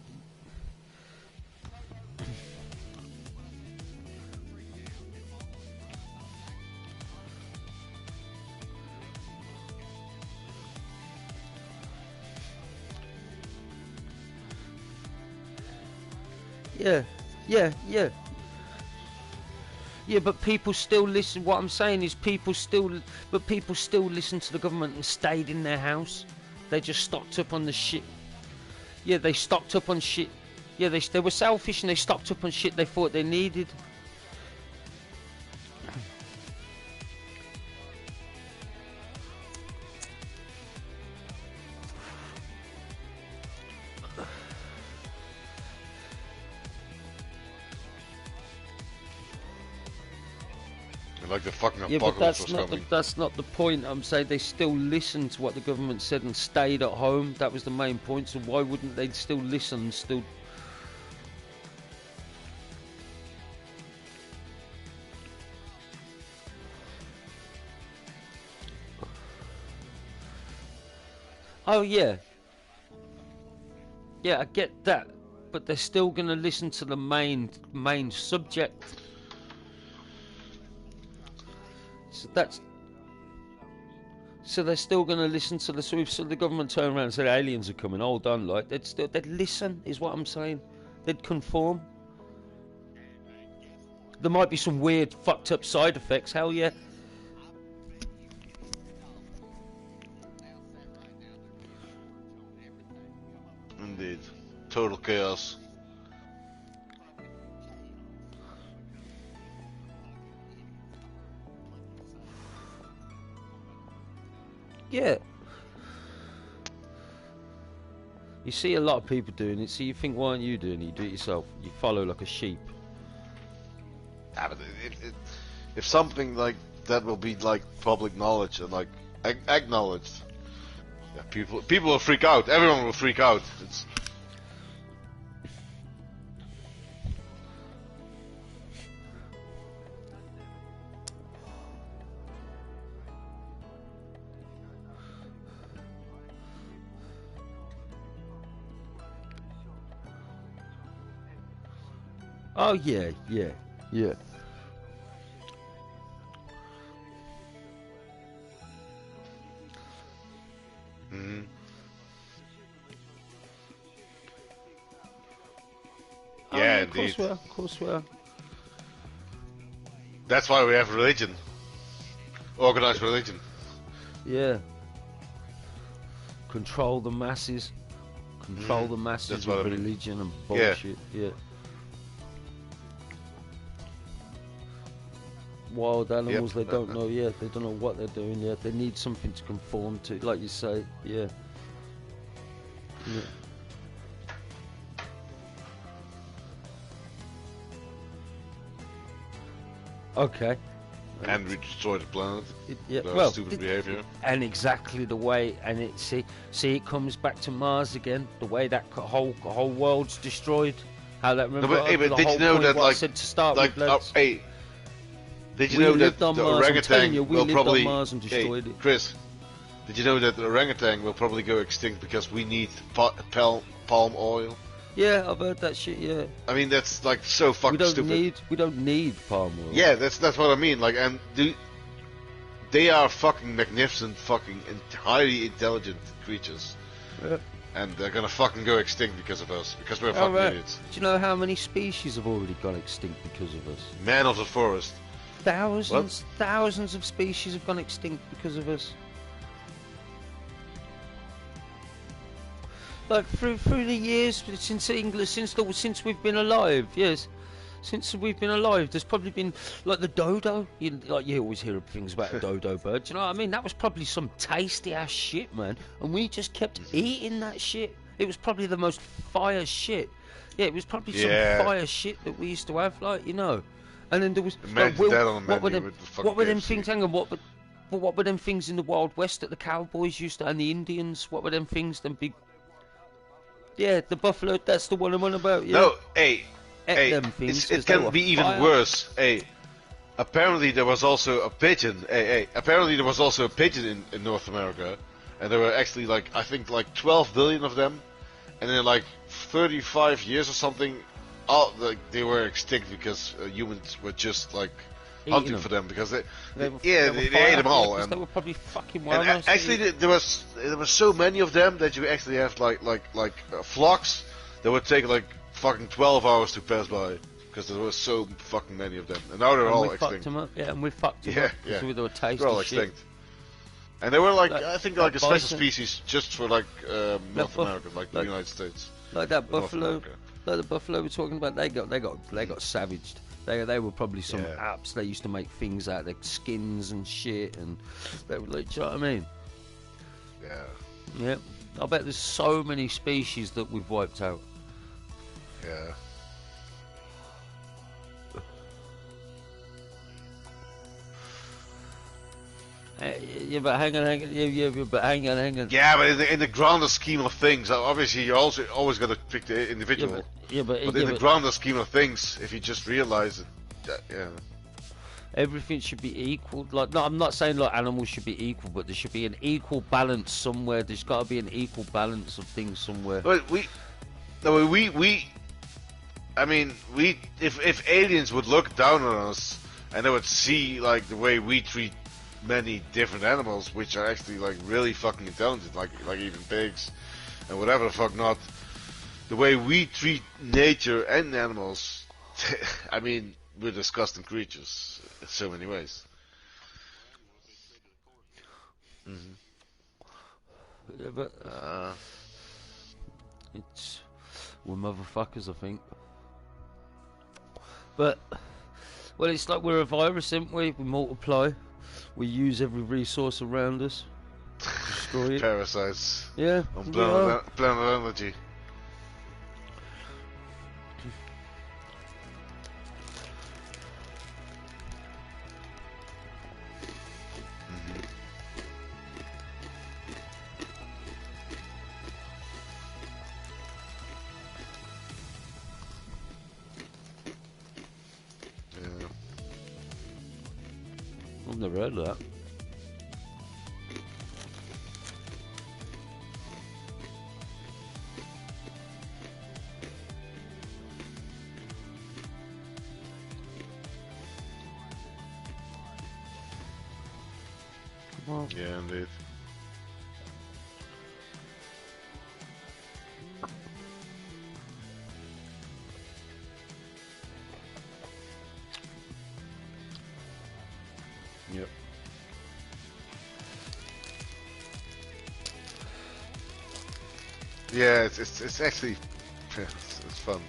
Yeah, yeah, yeah. Yeah, but people still listen. What I'm saying is, people still listen to the government and stayed in their house. They just stocked up on the shit. Yeah, they stocked up on shit. Yeah, they were selfish and they stocked up on shit they thought they needed. Like the fucking Yeah, but apocalypse was coming. that's not the point. I'm saying they still listened to what the government said and stayed at home. That was the main point. So why wouldn't they still listen and still? Oh yeah. Yeah, I get that, but they're still gonna listen to the main subject. So they're still going to listen to the. So if the government turned around and said aliens are coming, hold on, like they'd listen, is what I'm saying. They'd conform. There might be some weird, fucked up side effects. Hell yeah. Indeed, total chaos. Yeah. You see a lot of people doing it, so you think, why aren't you doing it? You do it yourself. You follow like a sheep. Yeah, but if something like that will be like public knowledge and like acknowledged, yeah, people will freak out. Everyone will freak out. It's Oh yeah, yeah, yeah. mhm. Oh, Yeah, of course indeed. we are. Of course we are. That's why we have religion, organized religion. Yeah. Control the masses. Control the That's masses what with I mean. religion and Yeah. bullshit. Yeah. Wild animals, Yep. they don't know. Yeah, they don't know what they're doing. Yeah, they need something to conform to, like you say. Yeah. Yeah. Okay. And we destroy the planet. Yeah. With our Well, stupid behavior. and exactly the way, and it see it comes back to Mars again. The way that whole world's destroyed. How that remember? but, hey, but the did you whole know point that, what I like- said to start Like, with, lads. hey, did you We know that lived the on Mars, I'm telling you, orangutan we will lived on probably? Mars and Hey, destroyed it. Chris, did you know that the orangutan will probably go extinct because we need palm oil? Yeah, I've heard that shit. Yeah, I mean, that's like so we fucking don't stupid. need palm oil. Yeah, that's what I mean. Like, and they are fucking magnificent, fucking highly intelligent creatures, Yeah. and they're gonna fucking go extinct because of us, because we're All fucking right. idiots. Do you know how many species have already gone extinct because of us? Man of the forest. Thousands of species have gone extinct because of us. Like through the years since England, since we've been alive, yes, since we've been alive, there's probably been like the dodo. You always hear things about a dodo bird. Do you know what I mean? That was probably some tasty ass shit, man, and we just kept eating that shit. It was probably the most fire shit. Yeah, it was probably Yeah. some fire shit that we used to have, like, you know. And then there was Imagine that on the what were menu them, with the fucking what were them KFC. things? Hang on, what were them things in the Wild West that the cowboys used to, and the Indians? What were them things? Them big. Yeah, the buffalo. That's the one I'm on about. Yeah. No, hey, Ate hey, them things 'cause it they can were be even fire. worse. Hey, apparently there was also a pigeon. Apparently there was also a pigeon in North America, and there were actually like I think like 12 billion of them, and in like 35 years or something, they were extinct because humans were just like Eating hunting them. for them because they They were ate fire, them all. because And, they were probably fucking and wild. nice to actually eat. there was so many of them that you actually have like flocks that would take like fucking 12 hours to pass by because there were so fucking many of them, and now they're And all we fucked extinct. them up. Yeah, and we fucked them Yeah, up because yeah. they were tasty They're all shit. extinct. And they were like, Like- I think like like a special bison. species just for like North buff- America, like the like- United States. Like that North buffalo, America. like the buffalo we're talking about, they got savaged. They were probably some Yeah. apps. They used to make things out of their skins and shit, and they were like, do you know what I mean? Yeah, Yeah, I bet there's so many species that we've wiped out. yeah. Yeah, but hang on, but hang on. Yeah, but in the grander scheme of things, obviously you also always got to pick the individual. But But in the grander scheme of things, if you just realize it, yeah. everything should be equal. Like, no, I'm not saying like animals should be equal, but there should be an equal balance somewhere. There's got to be an equal balance of things somewhere. But I mean, if aliens would look down on us and they would see like the way we treat many different animals, which are actually like really fucking intelligent, like even pigs and whatever the fuck not, the way we treat nature and animals, I mean, we're disgusting creatures in so many ways. Yeah, but it's we're motherfuckers, I think. But well, it's like we're a virus, aren't we? We multiply. We use every resource around us. Destroy it. Parasites Yeah. on we are. planet energy. I've never heard of that. Well, Yeah, indeed. yep. Yeah, it's actually it's fun.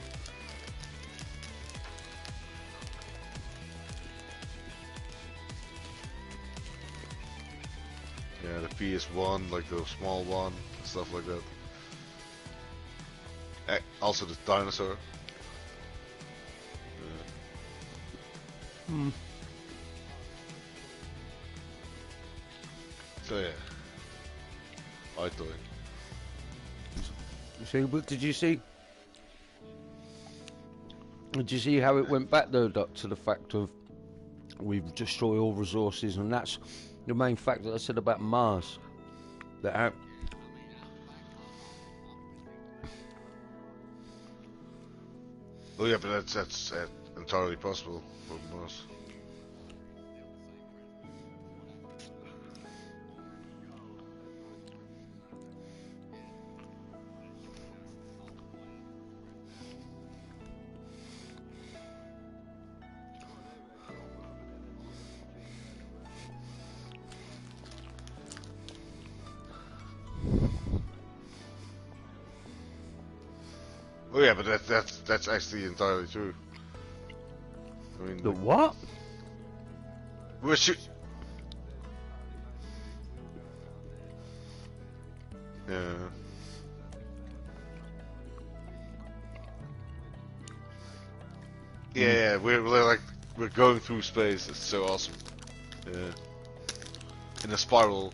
Yeah, the PS1, like the small one, and stuff like that. Also the dinosaur. Hmm. So yeah, I thought. See, but did you see? Did you see how it went back though, Doc, to the fact of we've destroyed all resources, and that's the main fact that I said about Mars. That Oh yeah, but that's entirely possible for Mars. Oh yeah, but that's actually entirely true. I mean, the what? we're shoot. Yeah. Yeah, we're going through space. It's so awesome. Yeah. In a spiral.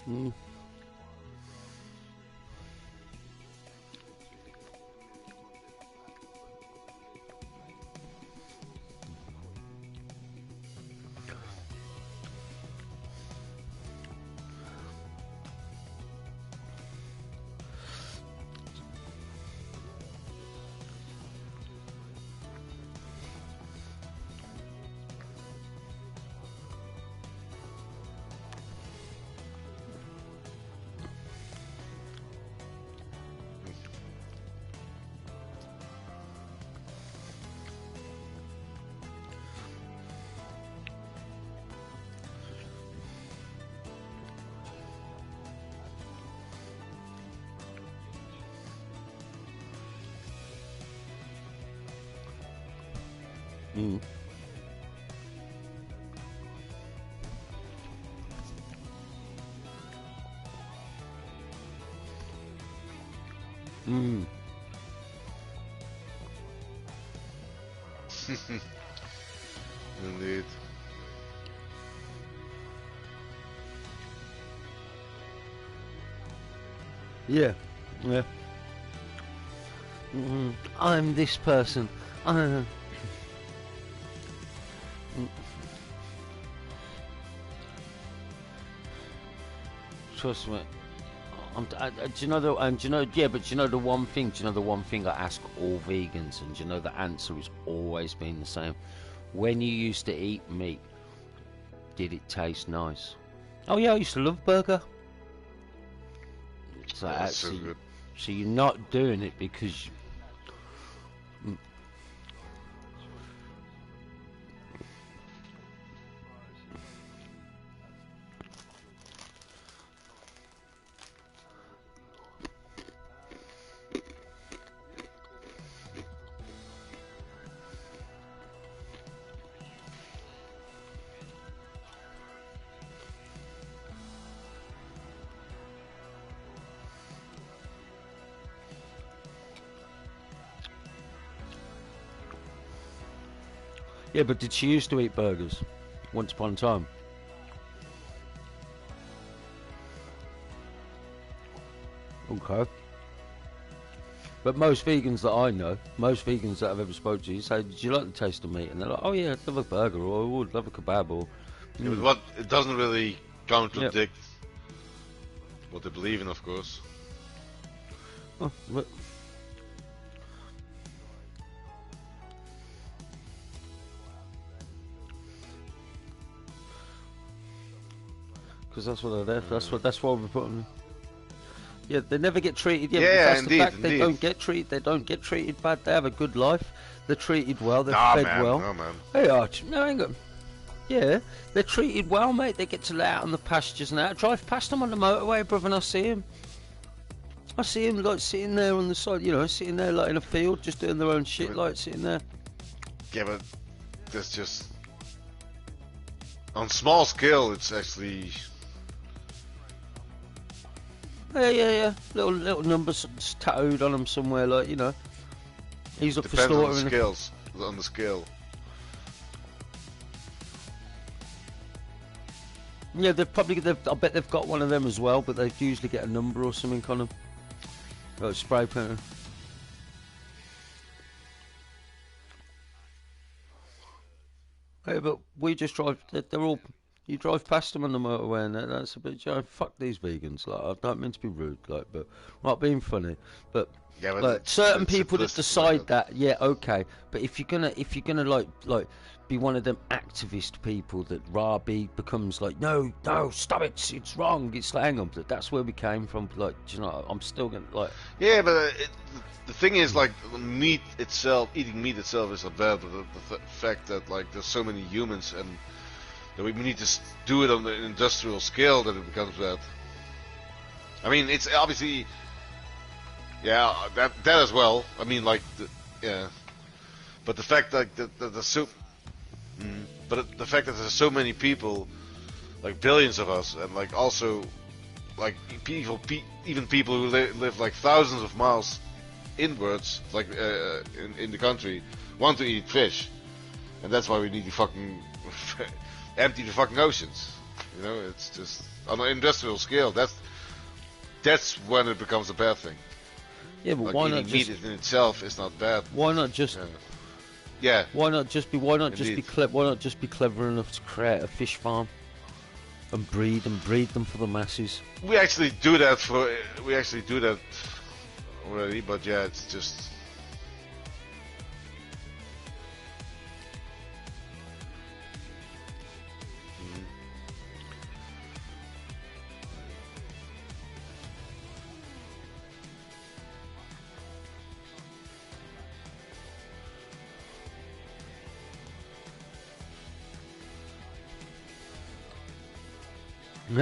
Mm. Mm. Mm. Indeed. Yeah. Yeah. I'm this person. Mm. Trust me. Do you know the? And do you know? Yeah, but do you know the one thing? Do you know the one thing I ask all vegans? And do you know the answer has always been the same? When you used to eat meat, did it taste nice? Oh yeah, I used to love burger. So Yeah, that's so actually, good. so you're not doing it because. Yeah, but did she used to eat burgers? Once upon a time. Okay. But most vegans that I know, most vegans that I've ever spoken to, you say, "Did you like the taste of meat?" And they're like, "Oh yeah, I'd love a burger, or I would love a kebab, or." Yeah, but what it doesn't really contradict what they believe in, of course. Oh, but because that's what they're there. That's why we're putting them. Yeah, they never get treated. Yeah, Yeah, but that's indeed, the fact. They indeed. don't get treated. They don't get treated bad. They have a good life. They're treated well. They're Nah, fed man, well. no, man. They are. No, hang on. Yeah, they're treated well, mate. They get to lay out on the pastures and that. Drive past them on the motorway, brother, and I see him. I see him like sitting there on the side, sitting there like in a field, just doing their own shit, like sitting there. Yeah, but that's just on small scale. It's actually Yeah. Little numbers tattooed on them somewhere, like He's up for depends on the slaughtering. scales. On the scale. Yeah, I bet they've got one of them as well, but they usually get a number or something on them. Like spray painting. Hey, but we just drive. They're all. You drive past them on the motorway, and that's a bit. Fuck these vegans. Like, I don't mean to be rude, like, but not being funny. But Yeah, but like certain it's people that simplistic decide like that, yeah, okay. But if you're gonna like be one of them activist people that becomes like, no, stop it, it's wrong. It's like, hang on, but that's where we came from. Like, do you know, I'm still gonna like. Yeah, but the thing is, like, meat itself, eating meat itself is not bad, but the fact that, like, there's so many humans and that we need to do it on the industrial scale that it becomes bad. I mean, it's obviously, yeah, that as well. I mean, like, yeah, but the fact that the soup, but the fact that there's so many people, like billions of us, and like also, like even people who live like thousands of miles inwards, like in the country, want to eat fish, and that's why we need to fucking empty the fucking oceans. You know, it's just on an industrial scale. That's when it becomes a bad thing. Yeah, but Like why eating not just? meat in itself is not bad. Why not just? Yeah. Why not just be? Why not just be Indeed. clever? Why not just be clever enough to create a fish farm and breed them for the masses? We actually do that already, but yeah, it's just.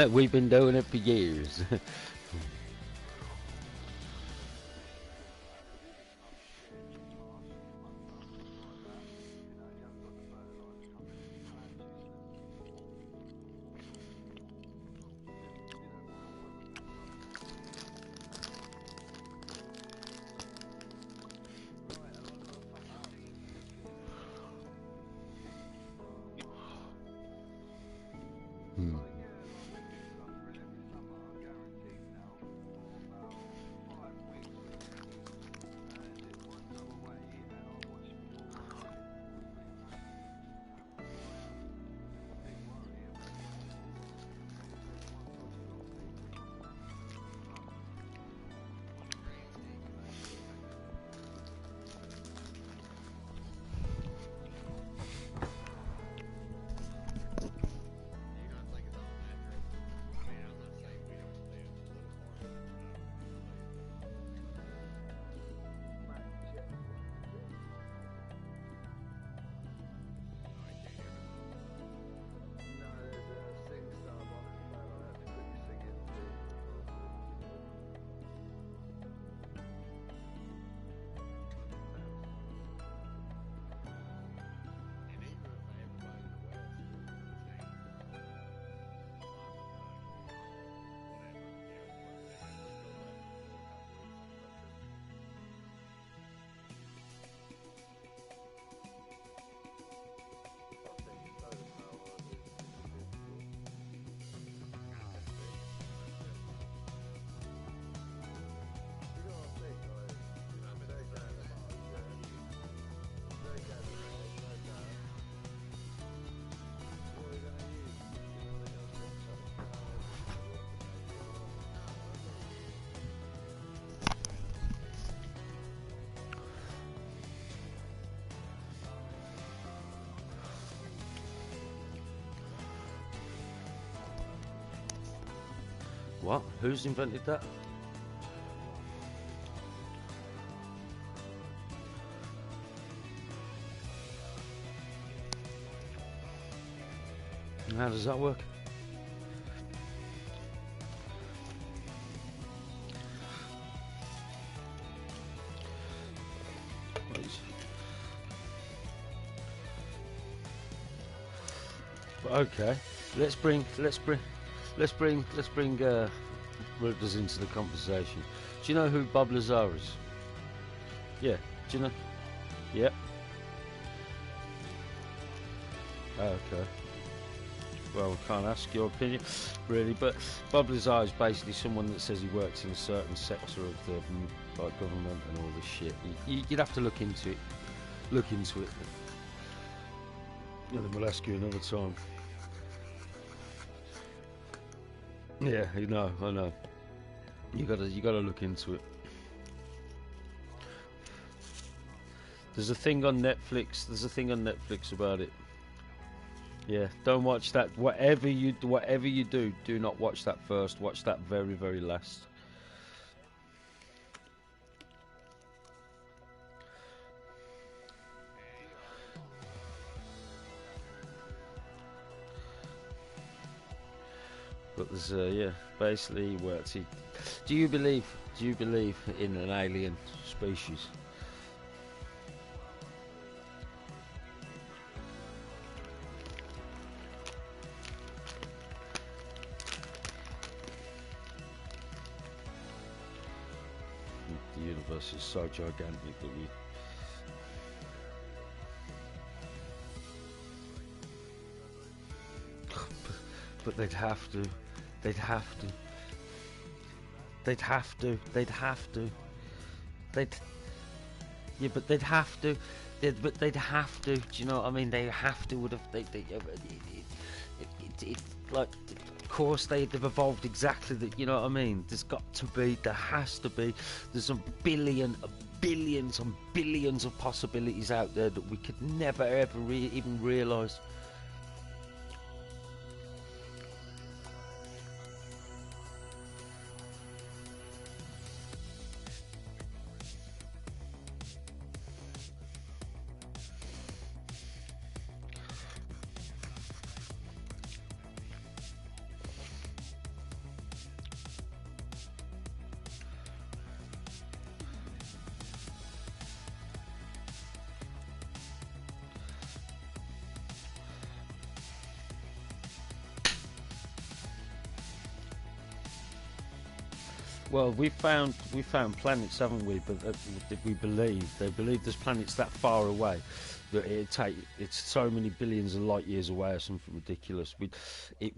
We've been doing it for years. What? Who's invented that? And how does that work? Okay, let's bring Reuters into the conversation. Do you know who Bob Lazar is? Yeah. Do you know? Yep. Okay. Well, I can't ask your opinion, really, but Bob Lazar is basically someone that says he works in a certain sector of the like government and all this shit. You'd have to look into it. Look into it. And then we'll ask you another time. Yeah, I know. You gotta look into it. There's a thing on Netflix about it. Yeah, don't watch that. Whatever you do, do not watch that first. Watch that very, very last. But there's basically works. Do you believe in an alien species? The universe is so gigantic that we. But they'd have to. Yeah, but they'd have to. But they'd have to. Do you know what I mean? They have to. Would have. Like, of course, they've evolved exactly that. You know what I mean? There's got to be. There has to be. There's billions and billions of possibilities out there that we could never ever even realise. Well, we found planets, haven't we? But they believe there's planets that far away that it's so many billions of light years away or something ridiculous. We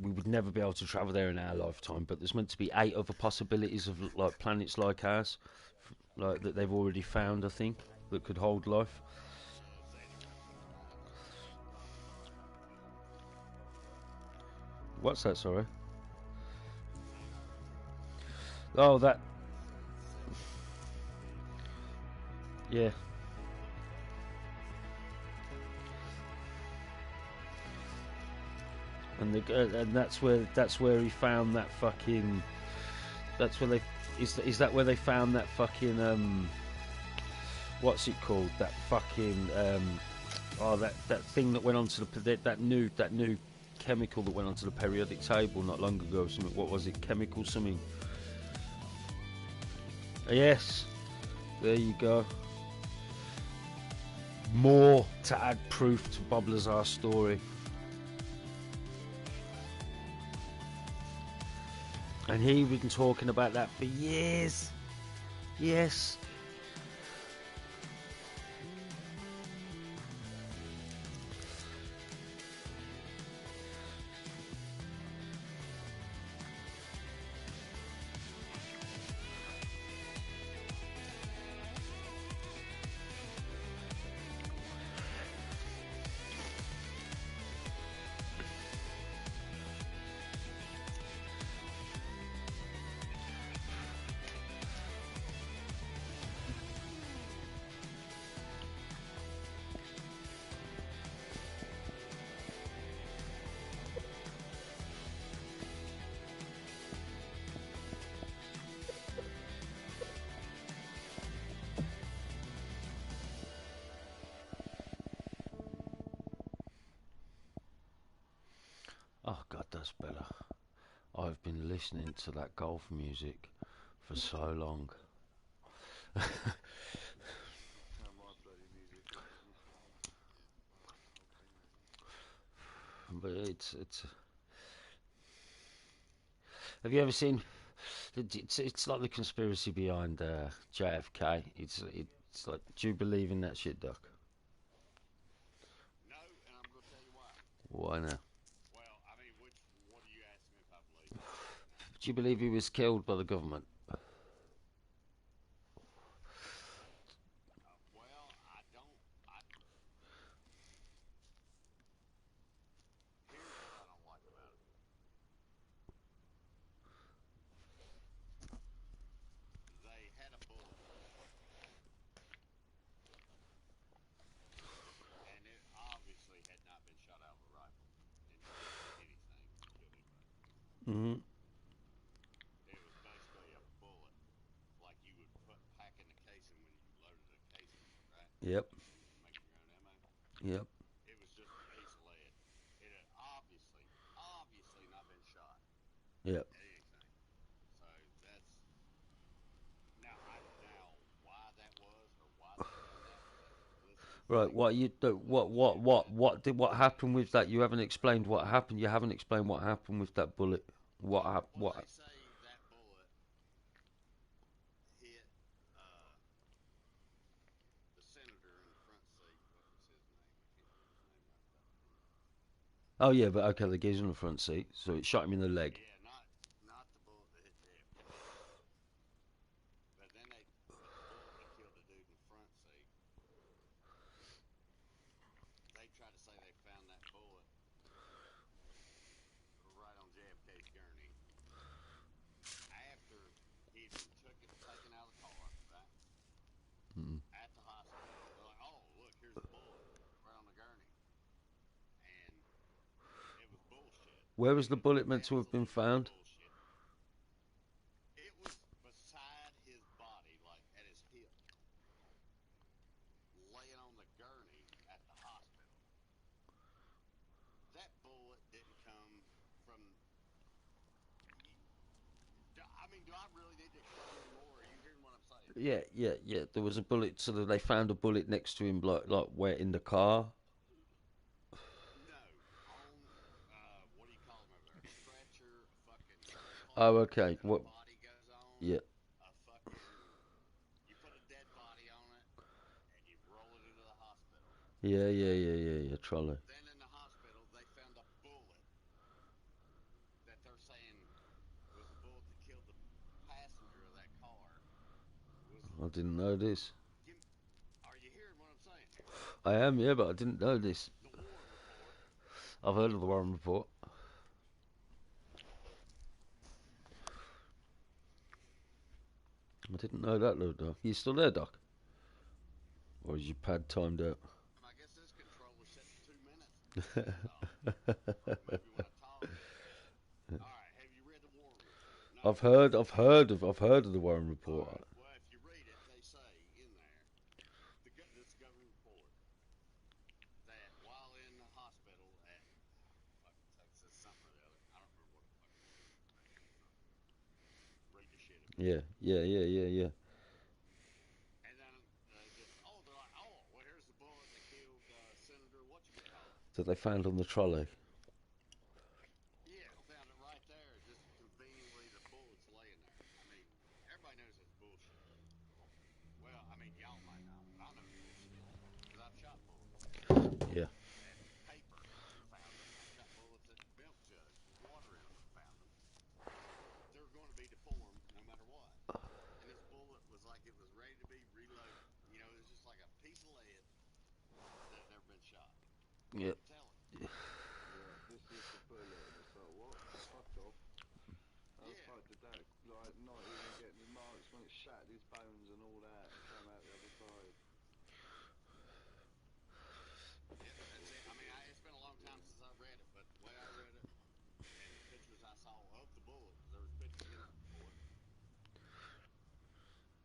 would never be able to travel there in our lifetime. But there's meant to be 8 other possibilities of like planets like ours, like that they've already found, I think, that could hold life. What's that? Sorry. Oh, that. Yeah. And that's where he found that fucking. That's where they is that where they found that fucking what's it called? That fucking that thing that went onto that new chemical that went onto the periodic table not long ago. Something. What was it? Chemical something. Yes, there you go. More to add proof to Bob Lazar's story. And he's been talking about that for years. Yes. better. I've been listening to that golf music for so long. Turn my bloody music off. But it's. Have you ever seen? It's like the conspiracy behind JFK. It's like, do you believe in that shit, Doc? No, and I'm going to tell you why. Why now? Well, I mean, what do you ask me if I believe? Do you believe he was killed by the government? Well, I don't. Here's what I don't like about it. They had a bullet, and it obviously had not been shot out of a rifle. Anything killed anybody. Mm-hmm. It was basically a bullet, like you would pack in the casing when you loaded a casing, right? Yep. Make your own ammo. Yep. It was just a piece of lead. It had obviously not been shot Yep. at anything. So that's now why that was or why they found that. Right. What happened with that? You haven't explained what happened. You haven't explained what happened with that bullet. What happened? Well, What? they say that bullet hit the senator in the front seat. What was his name? I can't remember his name right now. Oh yeah, but okay, the guy's in the front seat, so it shot him in the leg. Yeah, not the bullet that hit Deb. But then but the bullet that killed the dude in the front seat. They try to say they found that bullet right on JFK's gurney after he'd been taken out of the car, right? At the hospital. They're like, oh, look, here's the bullet right on the gurney. And it was bullshit. Where was the bullet meant to have been found? Bullshit. It was beside his body, like at his hip, laying on the gurney at the hospital. That bullet didn't come from. I mean, do I really need to explain anymore? Are you hearing what I'm saying? Yeah. There was a bullet, so that they found a bullet next to him, like where in the car. No, on what do you call them over there? Stretcher, a fucking. Oh, okay. What? Body goes on. Yeah. A fucking. You put a dead body on it, and you roll it into the hospital. Yeah. Trolley. Then in the hospital, they found a bullet that they're saying was the bullet that killed the passenger of that car. I didn't know this. Are you hearing what I'm saying? I am, yeah, but I didn't know this. The Warren Report. I've heard of the Warren Report. I didn't know that, though, Doc. You still there, Doc? Or is your pad timed out? I guess this controller's set to 2 minutes. Maybe when I talk. All right, have you read the Warren Report? No. I've heard of the Warren Report. Right. Well, if you read it, they say in there, this government report, that while in the hospital at Texas something or the other, I don't remember what the fuck it was. Read the shit. Yeah. And then they're like, oh, well, here's the bullet that killed Senator whatchamacallit. That they found on the trolley. Yeah, found it right there. Just conveniently, the bullet's laying there. I mean, everybody knows it's bullshit. Well, I mean, y'all might not, but I know it's bullshit. Because I've shot bullets. Yeah. And paper found them. I shot bullets at milk jugs with water in them and found them. They're going to be deformed no matter what. And this bullet was like it was ready to be reloaded. You know, it was just like a piece of lead that had never been shot. Yep. Tell it. Yeah, this is the bullet. It's like, what? Fuck off. I was like, did that, like, not even getting the marks when it shattered his bones and all that and came out the other side. Yeah, that's it. I mean, it's been a long time since I read it, but the way I read it and the pictures I saw of the bullet, because there was pictures in it before.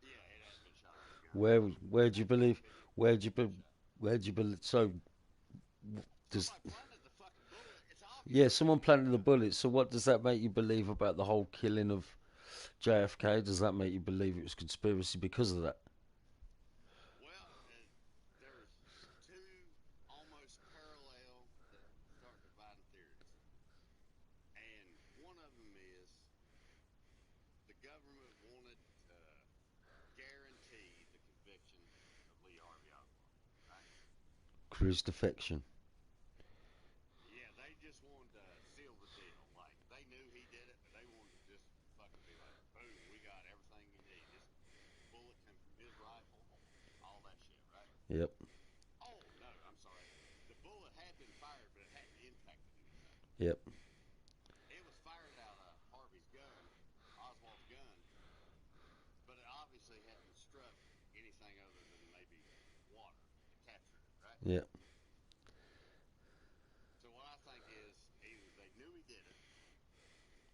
Yeah, it has been shot on the gun. Where do you believe? Where do you believe? So does? Somebody planted the fucking bullet. It's obvious. Yeah, someone planted the bullet. So what does that make you believe about the whole killing of JFK? Does that make you believe it was conspiracy because of that? Well, there was two almost parallel that start dividing theories, and one of them is the government wanted to guarantee the conviction of Lee Harvey Oswald, right? Crucifixion. Yeah, they just wanted to seal the deal. Like they knew he did it, but they wanted to just fucking be like, boom, we got everything you need. This bullet came from his rifle, all that shit, right? Yep. Oh no, I'm sorry. The bullet had been fired, but it hadn't impacted anything. Yep. It was fired out of Harvey's gun, Oswald's gun, but it obviously hadn't struck anything other than maybe water to capture it, right? Yep. So what I think is either they knew he did it.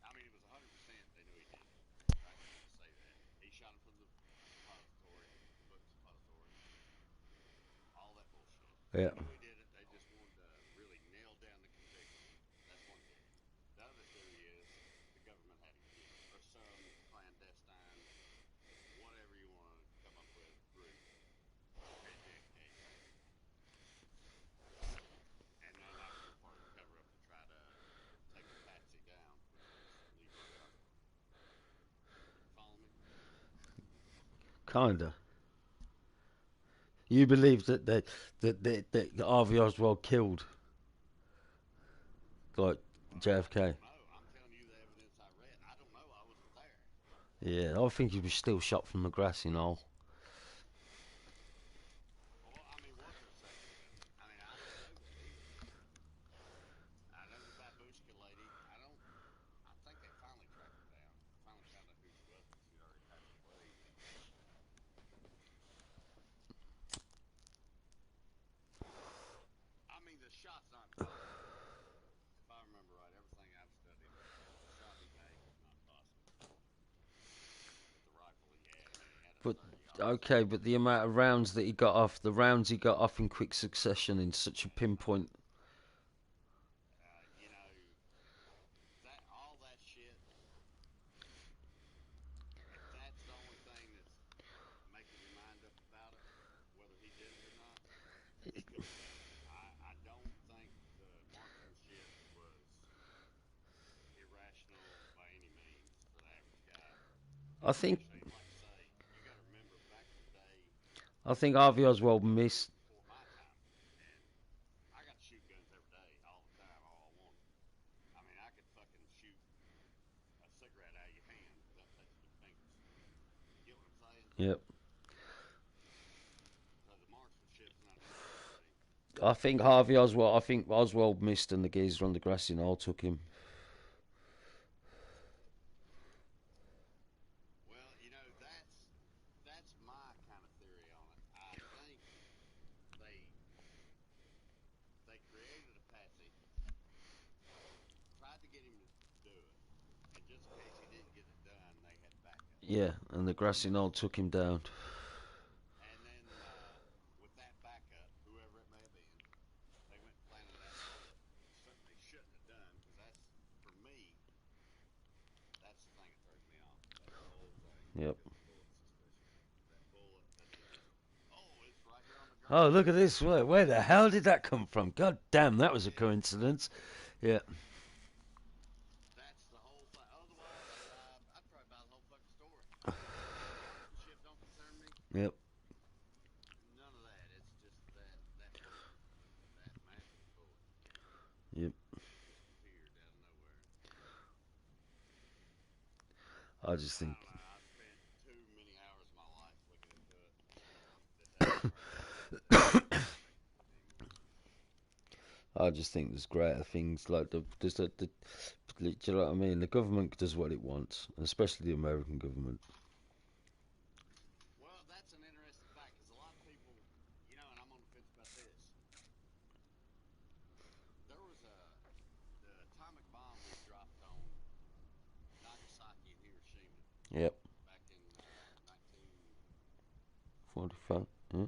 I mean, it was 100% they knew he did it, right? Let's just say that he shot him from the suppository, the book suppository, all that bullshit. They Yeah. knew he did it. They just wanted to really nail down the conviction. That's one theory. The other theory is the government had him killed, or some clandestine, whatever you want to come up with, group had JFK. And then that was all part of the cover up to try to take the patsy down, which was Lee Harvey Oswald. You follow me? Kinda. You believe that Harvey Oswald killed like JFK? No, I'm telling you the evidence I read. I don't know. I wasn't there. Yeah, I think he was still shot from the grassy knoll. Well, I mean, was there a second gun? I mean, I don't know that either. I know the babushka lady. I think they finally tracked her down. Finally found out who she was, but she'd already passed away. I mean, the shot's not possible. If I remember right, everything I've studied, the shot he made was not possible. With the rifle he had, I mean, he had a But 30 okay, but the amount of rounds that he got off, the rounds he got off in quick succession in such a pinpoint. you know, that all that shit. If that's the only thing that's making your mind up about it, whether he did it or not, he could have done it. I don't think the marksmanship was irrational by any means for the average guy. I think Especially, like I say, you got to remember back in the day, I think Harvey Oswald missed. before my time, and I got to shoot guns every day, all the time, all I wanted. I mean, I could fucking shoot a cigarette out of your hand without touching your fingers. You get what I'm saying? Yep. So the marksmanship's not an issue for me. I think Harvey Oswald. I think Oswald missed, and the geezer on the grassy knoll took him. Well, you know, that's my kind of theory on it. I think they created a patsy, tried to get him to do it, and just in case he didn't get it done, they had backup. Yeah, and the grassy knoll took him down. And then with that backup, whoever it may have been, they went and planted that bullet. Something they shouldn't have done, because that's, for me, that's the thing that throws me off. That whole thing. Yep. Because of bullet suspicion. That bullet that they just, oh, it's right here on the ground. Oh, look at this! Where the hell did that come from? God damn, that was a coincidence. Yeah. That's the whole thing. Otherwise, I'd probably buy the whole fucking story. Marksmanship don't concern me. Yep. None of that. It's just that bullet, that massive bullet, Yep. just appeared out of nowhere. I just think. I spent too many hours of my life looking into it. I just think there's greater things like do you know what I mean? The government does what it wants, especially the American government. Well, that's an interesting fact because a lot of people, you know, and I'm on the fence about this. There was the atomic bomb was dropped on Nagasaki and Hiroshima Yep. back in 45. Yeah.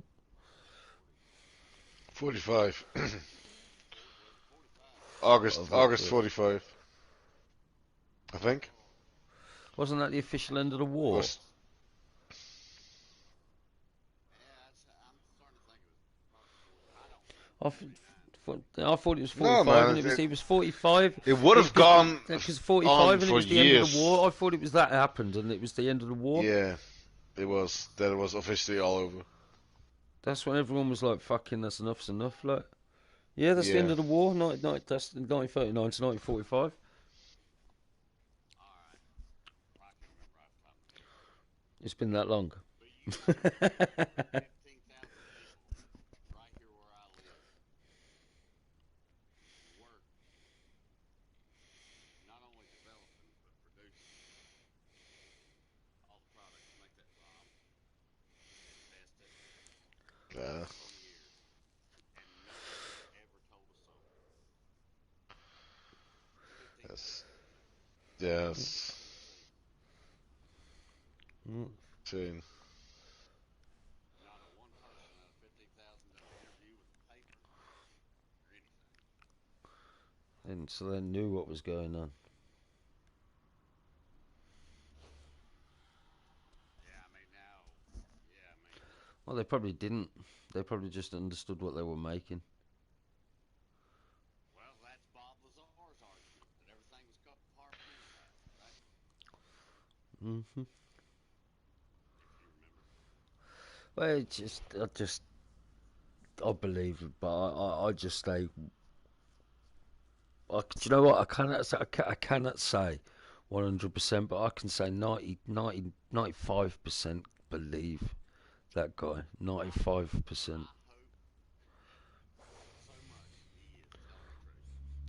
45. 1940, was it 45? August 45. I think. Wasn't that the official end of the war? Was Yeah, I'm starting to think it was probably 40. I don't. I thought it was No, 45, man, and he was 45. it would have gone Because on 45, and it for was the end of the years. war. I thought it was that happened, and it was the end of the war. Yeah, it was. That it was officially all over. That's when everyone was like, "Fucking, that's enough's enough." Like, yeah, that's the end Yeah. of the war. That's 1939 to 1945. It's been that long. But you got 15,000 people right here where I live. Work not only developing but producing all the products to make that bomb. Test it Yeah. 20 years, and nobody ever told a soul. 15,000. Yes. Mm. Shame. Not a one person out of 15,000 done an interview with the paper or anything. And so they knew what was going on. Yeah, I mean now. Yeah, I mean. Well, they probably didn't. They probably just understood what they were making. Well, that's Bob Lazar's argument that everything was compartmentalized, right? Hmm. If you remember. Well, I believe it, but I just say, do you know what? I cannot say 100%, but I can say 95% believe that guy. 95%. I hope so much he is telling the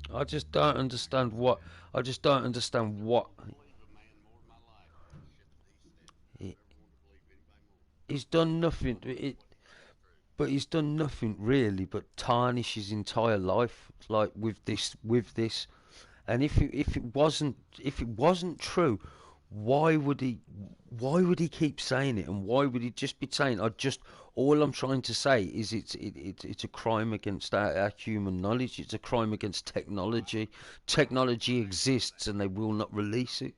truth. I just don't understand what. I just don't understand what. I believe a man more in my life than the shit that he said. He- I've ever wanted to believe anybody more. He's done nothing. Believe it's true. But he's done nothing really but tarnish his entire life, like with this. And if it wasn't true, why would he keep saying it? And why would he just be saying, all I'm trying to say is it's a crime against our human knowledge. It's a crime against technology. Technology exists, and they will not release it.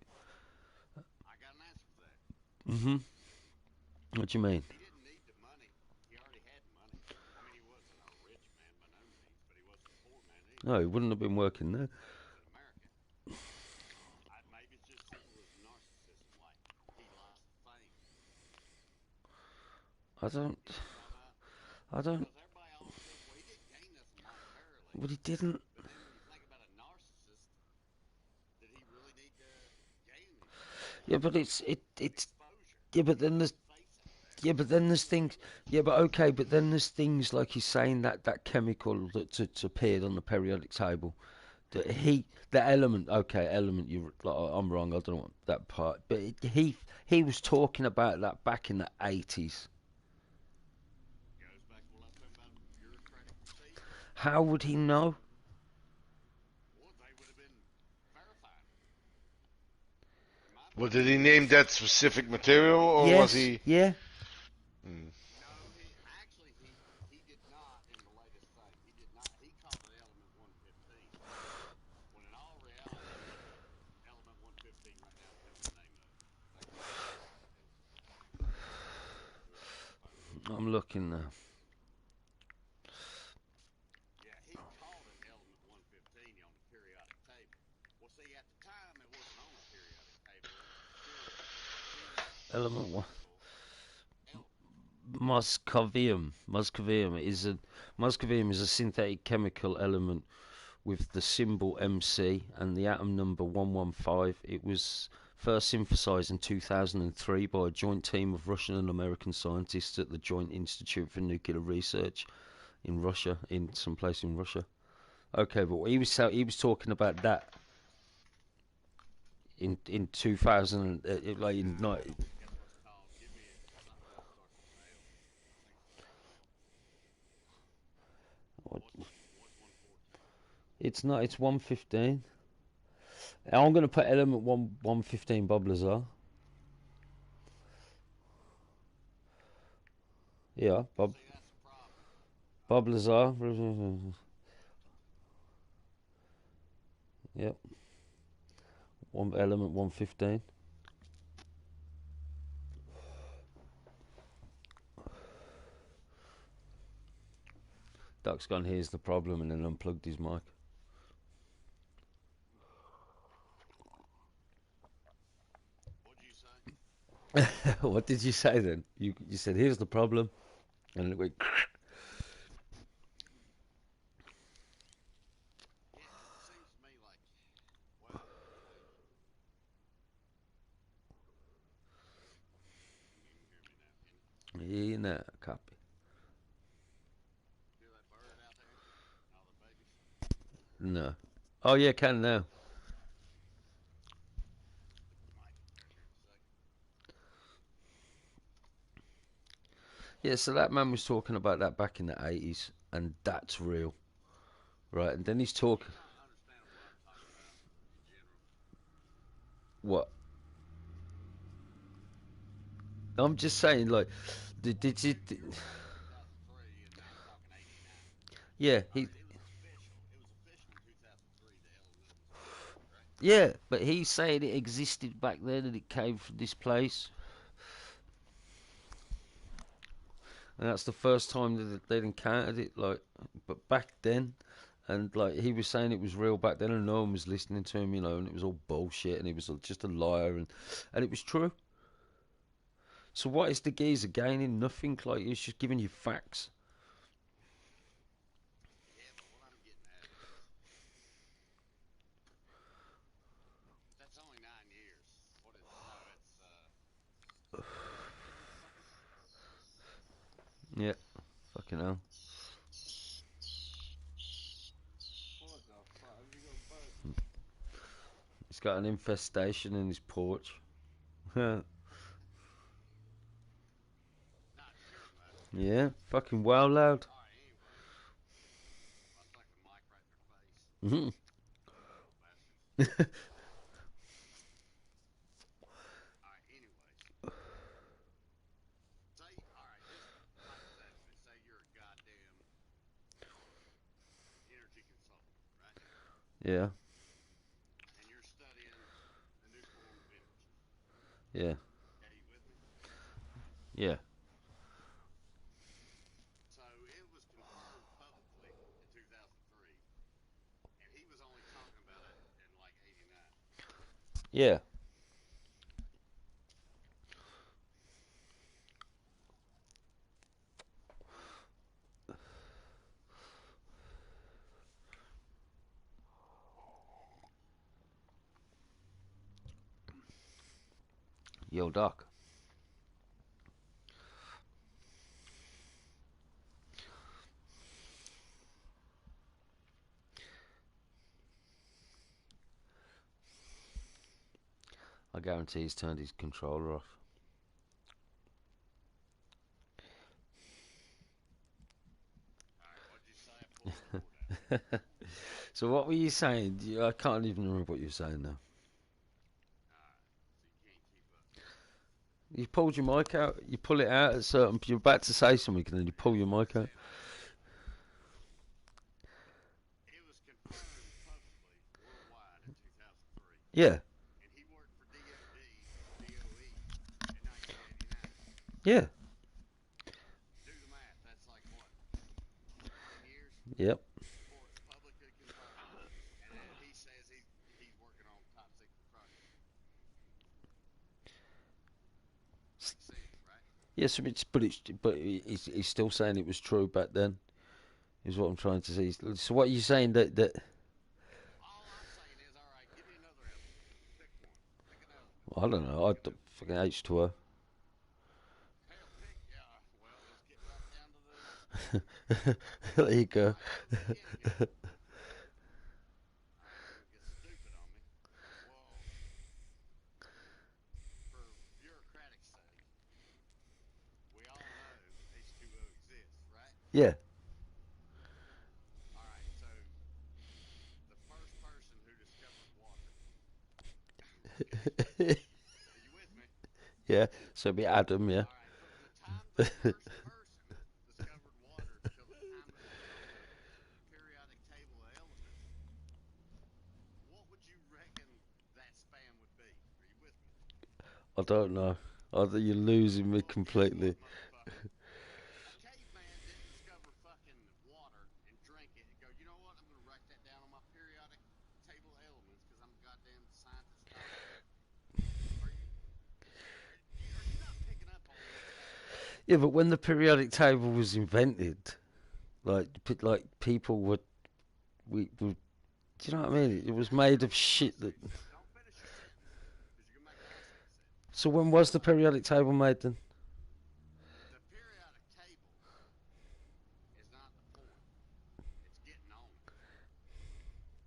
I got an answer for that. Mhm. What do you mean? He didn't need the money. He already had money. I mean, he wasn't a rich man by no means, but he wasn't a poor man either. No, he wouldn't have been working there. He was an American. Maybe it's just simple as narcissism. Like he likes fame. I don't. Because everybody always says, well, he didn't gain nothing monetarily. But he didn't. But then when you think about a narcissist, did he really need to gain anything? Yeah, but it's Exposure. yeah, but then there's Face it. yeah, but then there's things. Yeah, but okay, but then there's things like he's saying that chemical that's appeared on the periodic table, the element. Okay, element. I'm wrong. I don't know that part. But he was talking about that back in the 80s. Goes back to what I was talking about bureaucratic procedure. How would he know? Well, they would have been verified. In my Well, did he name that specific material, or Yes. was he? Yeah. Hmm. No, he did not in the latest thing. He did not. He called it element 115. When in all reality, element 115 right now is the name of it. I'm looking now. Yeah, he called it element 115 on the periodic table. Well, see, at the time it wasn't on the periodic table. It was considered Element one. element. Muscovium is a synthetic chemical element with the symbol MC and the atom number 115. It was first synthesized in 2003 by a joint team of Russian and American scientists at the Joint Institute for Nuclear Research in Russia, in some place in Russia. Okay, but he was talking about that in 2000, like in Got what's called, give me something that starts with an L. what- What's 114? it's not. It's 115. I'm going to put element 115 Bob Lazar. Yeah, Bob See, that's the problem. Lazar. Yep. One element 115. Duck's gone, here's the problem, and then unplugged his mic. What'd you say? What did you say then? You said, here's the problem, and it went. It seems to me like, well, you can hear me now. Can you Yeah, copy. hear that bird out there? All the babies? No. Oh, yeah, can now. Might here in a second. Yeah, so that man was talking about that back in the 80s, and that's real. Right, and then he's talking. You're not understanding what I'm talking about in general. What? I'm just saying, like, did you. You're way back in 2003, and I'm talking 89. Yeah, All right, it was official. It was official in 2003. The element was official, right? yeah, but he's saying it existed back then and it came from this place. And that's the first time that they'd encountered it, like, but back then, and like he was saying it was real back then, and no one was listening to him, and it was all bullshit, and he was just a liar, and it was true. So what is the geezer gaining? Nothing. Like he's just giving you facts. Yeah, but what I'm getting at is that's only 9 years. What is no? Yeah, fucking hell. What the fuck? You go buzz? He's got an infestation in his porch. Yeah, Not too much. fucking well loud. All right, anyway, I stuck the mic right in their face. Mhm. Bastards. All right, anyways. Say, all right, just hypothetically, say you're a goddamn energy consultant, right? Yeah, And you're studying a new form of energy. yeah, Are you with me? yeah, So it was confirmed publicly in 2003, and he was only talking about it in like 89. yeah. Yo, Doc. I guarantee he's turned his controller off. All right, what'd you say? I pulled the cord out. So what were you saying? I can't even remember what you were saying now. All right, so you can't keep up. You pulled your mic out. You pull it out at certain. You're about to say something, and then you pull your mic out. It was confirmed publicly worldwide in 2003, Yeah, and he worked for DOD or DOE in 1989. yeah, Do the math. That's like what, 9 years yep. before it's publicly confirmed, and he says he's working on top secret project. Makes sense, right? Yes, but he's still saying it was true back then. Is what I'm trying to say. So what are you saying that? All I'm saying is, all right, give me another element. Pick one. Pick an element. I don't know. I don't, fucking H2O. Hell, pick. Yeah. Well, let's get right down to the. There you go. All right, don't get stupid on me. Well, for bureaucratic sake, we all know H2O exists, right? Yeah. All right, so the first person who discovered water. Are you with me? Yeah. So it'd be Adam. Yeah. All right, from the time the first person discovered water till the time it was on the periodic table of elements, what I don't know. You're losing me completely. A caveman didn't discover fucking water and drink it and go, you know what? I'm gonna write that down on my periodic table of elements because I'm a goddamn scientist. Are you not picking up on what's happening? Yeah, but when the periodic table was invented, like people were, do you know what I mean? It was made of shit that. Don't finish your sentence because you're gonna make a mess of your sentence. So when was the periodic table made then? The periodic table is not the point. It's getting on it.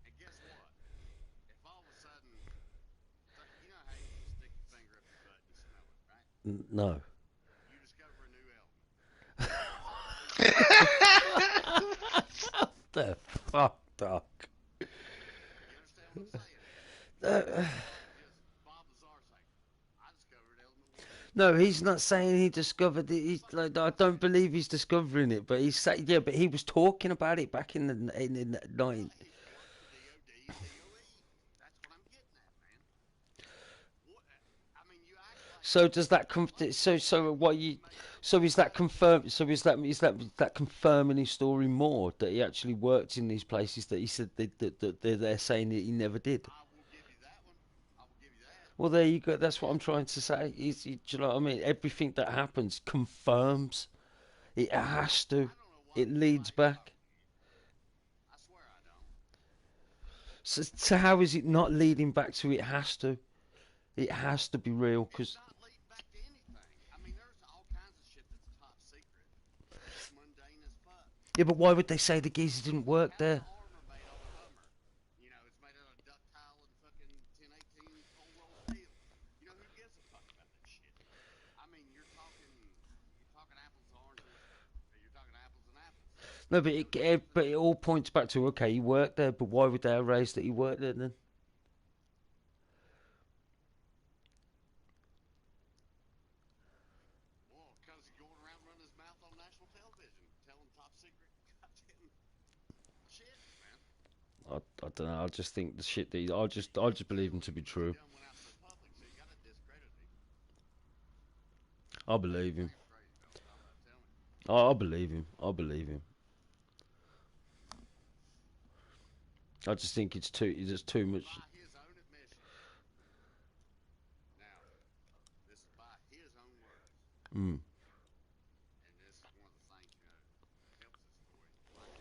And guess what? If all of a sudden, you know how you stick your finger up your butt and you smell it, right? No. You discover a new element. What the fuck, Doc? You understand what I'm saying? Just Bob Lazar saying, I discovered element one. No, he's not saying he discovered it. He's like, I don't believe he's discovering it, but he's saying, yeah, but he was talking about it back in the nine. He's worked for DOD and DOE. That's what I'm getting at, man. What? I mean, you act like. So does that so what you? So is that confirmed? So is that confirming his story more that he actually worked in these places that he said that they're saying that he never did? I will give you that one. I will give you that. Well, there you go. That's what I'm trying to say. Do you know what I mean? Everything that happens confirms. It has to. I don't know why It leads back. I swear I don't. So how is it not leading back to it has to? It has to be real because. It's not leading back to anything. I mean, there's all kinds of shit that's top secret. It's mundane as fuck. Yeah, but why would they say the geezer didn't work How's there? the armor made on a Hummer? You know, it's made out of ductile and fucking 1018 cold roll steel. You know, who gives a fuck about that shit? I mean, you're talking apples to oranges. You're talking apples and apples. No, but it all points back to okay, he worked there, but why would they erase that he worked there then? Well, because he's going around running his mouth on national television, telling top secret goddamn shit, man. I don't know. I just think the shit that I just believe him to be true. He done went out to the public, so you gotta discredit him. I believe him. Damn crazy, don't stop that. Tell me. I believe him. I believe him. I just think it's too much. By his own admission. Now, this is by his own words. Mm. And this is one of the things, you know, helps this story.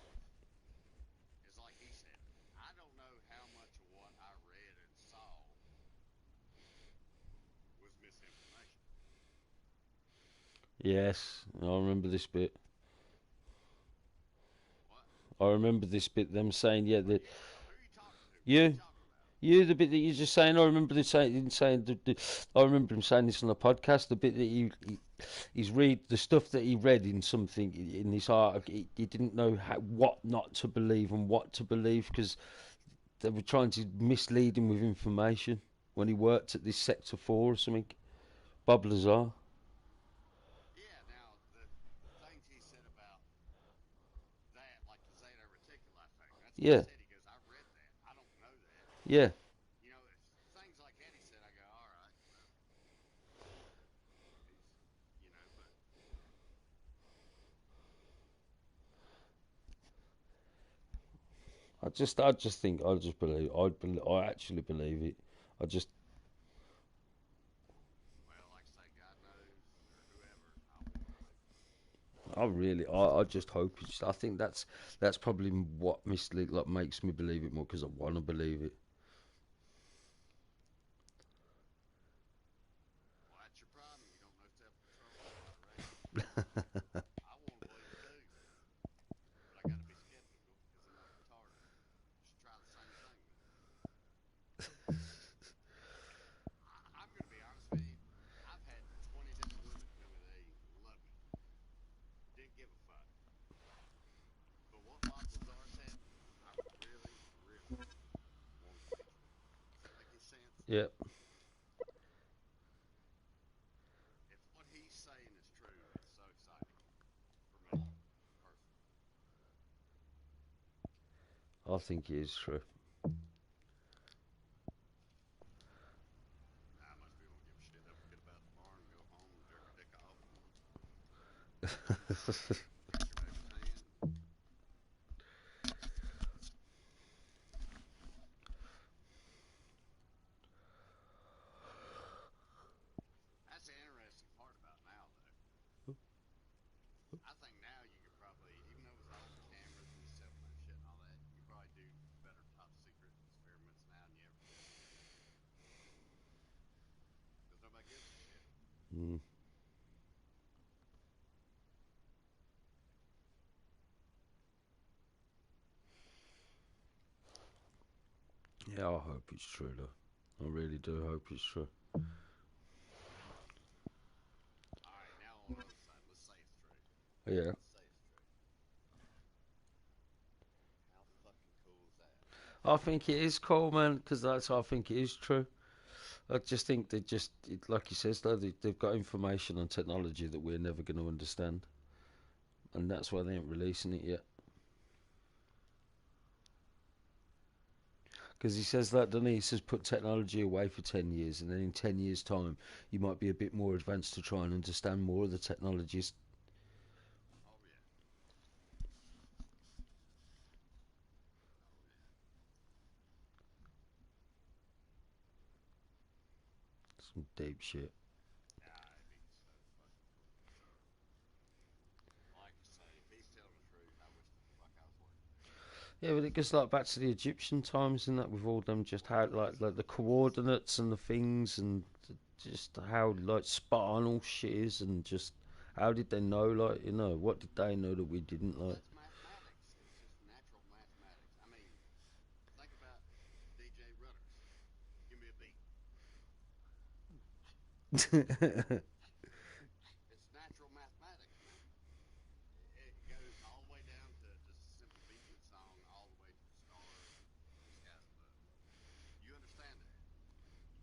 It's like he said, I don't know how much of what I read and saw was misinformation. Yes, I remember this bit. What? I remember this bit. Them saying, yeah, that Who are you talking to? you. What are you talking about? You, the bit that you're just saying, I remember the saying I remember him saying this on the podcast. The bit that he's read the stuff that he read in something in this article. He didn't know what not to believe and what to believe because they were trying to mislead him with information when he worked at this Sector 4 or something. Bob Lazar. Yeah, now, the things he said about that, like the Zeta Reticuli thing, that's what Yeah. he said. He goes, I read that. I don't know that. Yeah. You know, it's things like that he said, I go, all right. Well, he's, you know, but I just think I just believe I actually believe it. I just well, like I say, God knows, or whoever, I want to believe. I really I just hope it's. I think that's probably what makes me believe it more because I want to believe it. Well, that's your problem. You don't know self-control. I want to believe it too, but I got to be skeptical because I'm not retarded. You should try the same thing. I'm going to be honest with you. I've had 20 different women tell me they love me. Didn't give a fuck. But what Bob Lazar said, I really, really want to be true. Does that make any sense? Yeah. If what he's saying is true, it's so exciting for me, personally. I think it is true. Nah, most people don't give a shit. They'll forget about Yeah, I hope it's true, though. I really do hope it's true. Alright, now on the other side, let's say it's true. Yeah. Let's say it's true. How fucking cool is that? I think it is cool, man, because I think it is true. I just think like he says, though, they've got information and technology that we're never going to understand. And that's why they ain't releasing it yet. Because he says that, doesn't he? He says put technology away for 10 years, and then in 10 years' time, you might be a bit more advanced to try and understand more of the technologies. Oh yeah. Oh yeah. Some deep shit. Nah, it'd be so fucking cool. Like you say, if he's telling the truth, I wish the fuck I was working there. Yeah, but it goes like back to the Egyptian times and that with all them just how like the coordinates and the things and just how like spot on all shit is and just how did they know like what did they know that we didn't Well, like? that's mathematics. It's just natural mathematics. I mean, think about DJ Rudders. Give me a beat. It's natural mathematics, man. It goes all the way down to just a simple beatnik song, all the way to the stars and the sky's the limit. You understand that?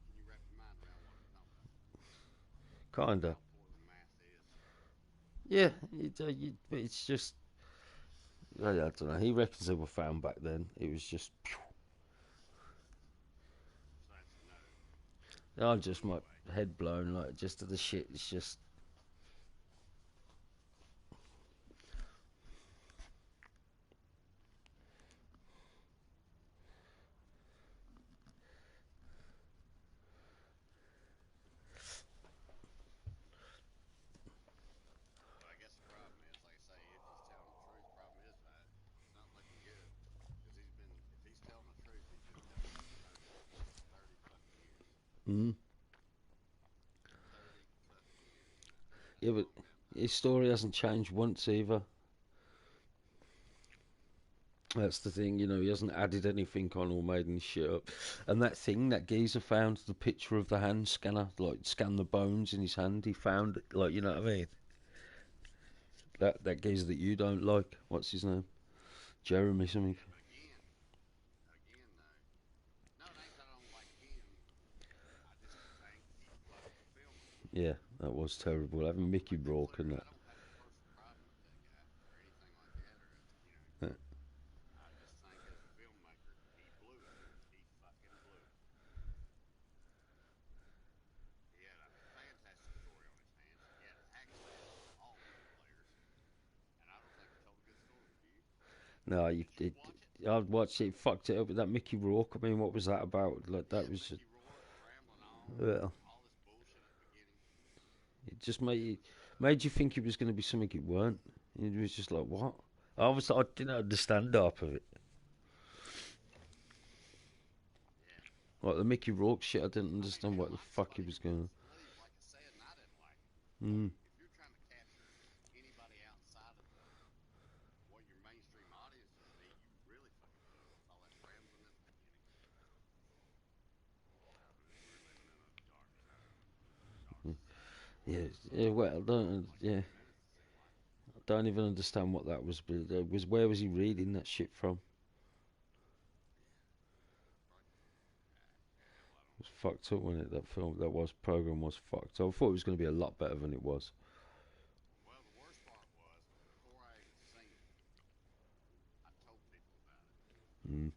Can you wrap your mind around what I'm talking about? Kinda. How important math is. Yeah, but it's just I don't know. He reckons they were found back then. It was just So that's a no. I just my Anyway, head blown like just at the shit. It's just well, I guess the problem is, like I say, if he's telling the truth, problem is it's not looking good. Because if he's telling the truth, he's been telling it for 30 fucking years. mm, 30 fucking years. That's yeah, a but long damn his time. story hasn't changed once either. That's the thing, he hasn't added anything on or made any shit up. And that thing that geezer found, the picture of the hand scanner, like scan the bones in his hand, he found, like, you know what I mean? That geezer that you don't like, what's his name? Jeremy something. Yeah, but again though, no, it ain't that I don't like him. I just think he fucked the film up. Yeah, that was terrible. Having Mickey Like I Rourke told and you, that. I don't have a personal problem with that guy or anything like that, or Uh, I just think as a filmmaker, he blew it. He fucking blew it. He had a fantastic story on his hands. He had access to all of them players, and I don't think he told a good story. Do you? no, Did you watch it? I'd watch it, fucked it up with that Mickey Rourke. I mean, what was that about? Like, that Yeah, was just, Mickey Rourke rambling on, well, all this bullshit at the beginning. it just made you think it was going to be something it weren't. It was just like, what? I didn't understand half of it. Yeah. Like the Mickey Rourke shit, I didn't I mean, understand hell, what the I'm fuck he somebody was who going loves on. the movies, like I said, and I didn't like it. But Mm. if you're trying to capture anybody outside of what your mainstream audience would be, you really fucking blew it with all that rambling at the beginning. We're living in a dark time, dark society. Boy, Yeah, that fucking yeah. Well, movie I went on for don't, like yeah, 3 minutes. It seemed like. I don't even understand what that was. But where was he reading that shit from? Right. Hell, I It don't was know. fucked up when that film, that was program was fucked up. I thought it was going to be a lot better than it was. Well, the worst part was before I even seen it, I told people about it, Mm.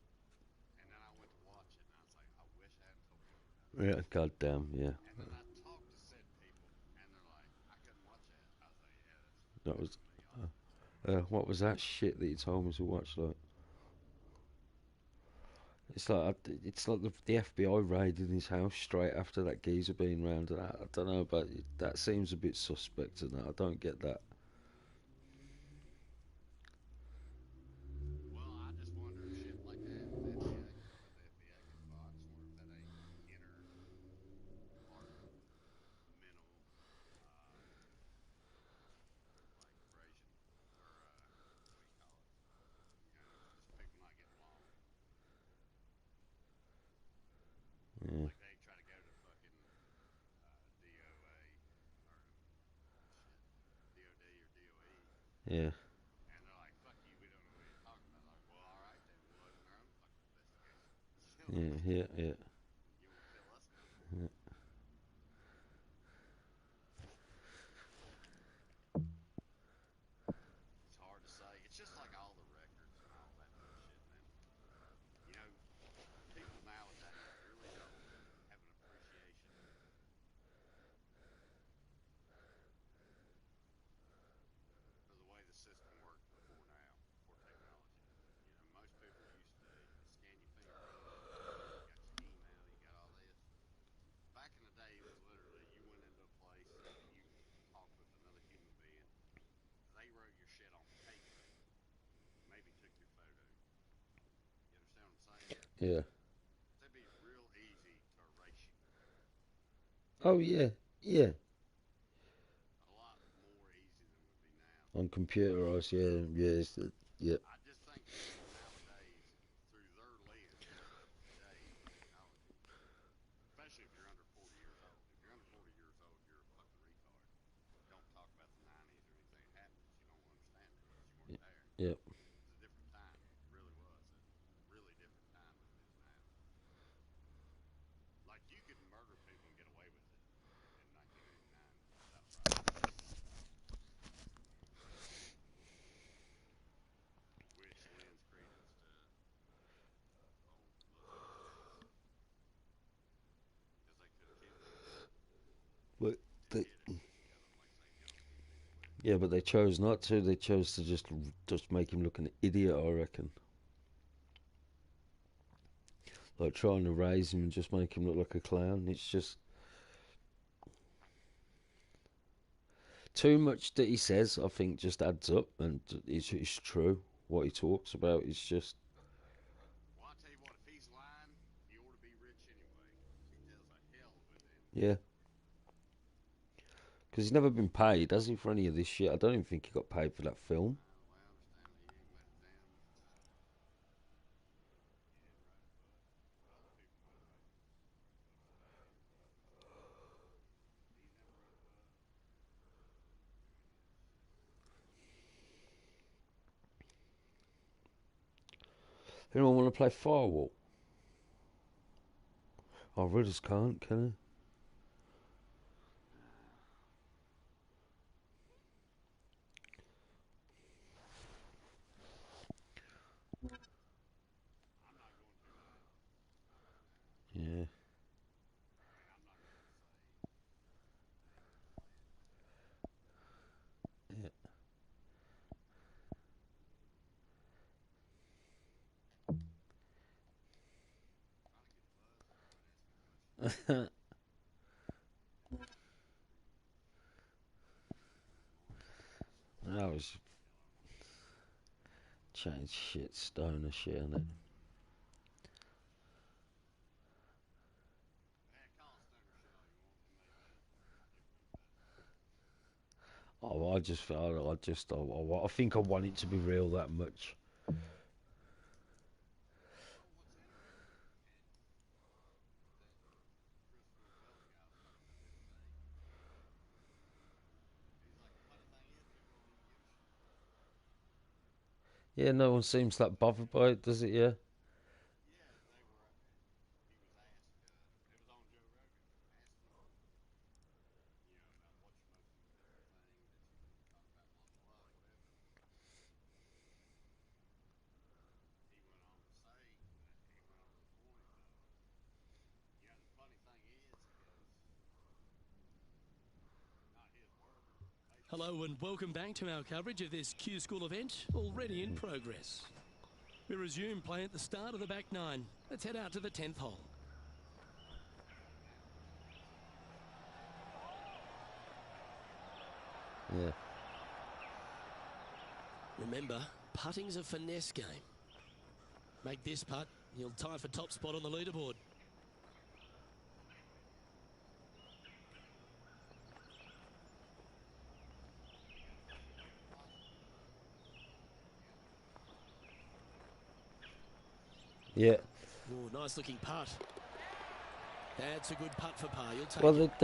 and then I went to watch it, and I was like, I wish I hadn't told people about it. Yeah, goddamn, yeah. And then I talked to said people, and they're like, I couldn't watch that. I was like, yeah, That that's was, for me also. what was that shit that you told me to watch? Like, it's like the FBI raided his house straight after that geezer being round. And I don't know, but that seems a bit suspect, and I don't get that. Well, I just wonder if shit like that, if the FBI, you know how the FBI gets boxed, I wonder if that ain't inner departmental, uh, like abrasion, or what do you call it? You know, just people not getting along. Yeah. And they're like, fuck you, we don't know what you're talking about. Like, well, all right, then we'll open our own fucking investigation. You know what Yeah. I'm saying? Yeah. You won't tell us nothing. Yeah. It's hard to say. It's just like all the records and all that bullshit, man. You know, people nowadays really don't have an appreciation for the way the system worked before now, before technology. You know, most people used to, you scan your fingerprint, you got your email, you got all this. Back in the day, it was literally you went into a place and you talked with another human being. They wrote your shit on paper, maybe took your photo. You understand what I'm saying? Yeah. That'd be real easy to erase you. Oh yeah. Yeah. A lot more easy than it would be now. On computerized. Yeah. Yeah. Yeah. I just think people nowadays, through their lens of today's technology, especially if you're under 40 years old. If you're under 40 years old, you're a fucking retard. Don't talk about the 90s or anything that happened because you don't understand it because you weren't there. Yeah. It was a different time. It really was. A really different time than it is now. Like, you could murder people and get away with it in 1989 without prosecution. Which lends credence to, oh, look what it is. Because they could have killed him But and they, hid it. Yeah, like St. John's TV, they would have. yeah, but they chose not to. They chose to just make him look an idiot. I reckon. Like trying to raise him and just make him look like a clown. It's just too much that he says. I think just adds up, and it's true what he talks about. It's just Well, I'll tell you what, if he's lying, he ought to be rich anyway. He tells a hell of a damn good yeah. Because he's never been paid, has he, for any of this shit? I don't even think he got paid for that film. Well, I understand he ain't made a damn. He didn't write a book. Other people might have written books about him. He never wrote a book. Anyone want to play Firewall? Oh, Ridders can't, can I'm not going to now. Not right now. he? Yeah. I mean, I'm not going to say they ain't gonna play it. Yeah. Trying to get a buzz. Quit asking questions. That was change shit, stoner shit, isn't it? Yeah, call it stoner shit all you want. It may be different, but Oh, I think I want it to be real that much. well, what's interesting that Christopher Wells guy was talking about the other day. He's like, the funny thing is, people don't even give a shit. Yeah, no one seems that bothered by it, does it? Yeah. Yeah, they were. He was asked. It was on Joe Rogan. Asked him, about what's your most important thing that you want to talk about, blah blah blah, or whatever. He went on to say, he went on to the point of, the funny thing is, he goes, not his words, basically. Hello and welcome back to our coverage of this Q School event, already in progress. We resume play at the start of the back nine. Let's head out to the 10th hole. Yeah. Remember, putting's a finesse game. Make this putt, you'll tie for top spot on the leaderboard. Yeah. Ooh, nice looking putt. That's a good putt for par. You'll take Well, it.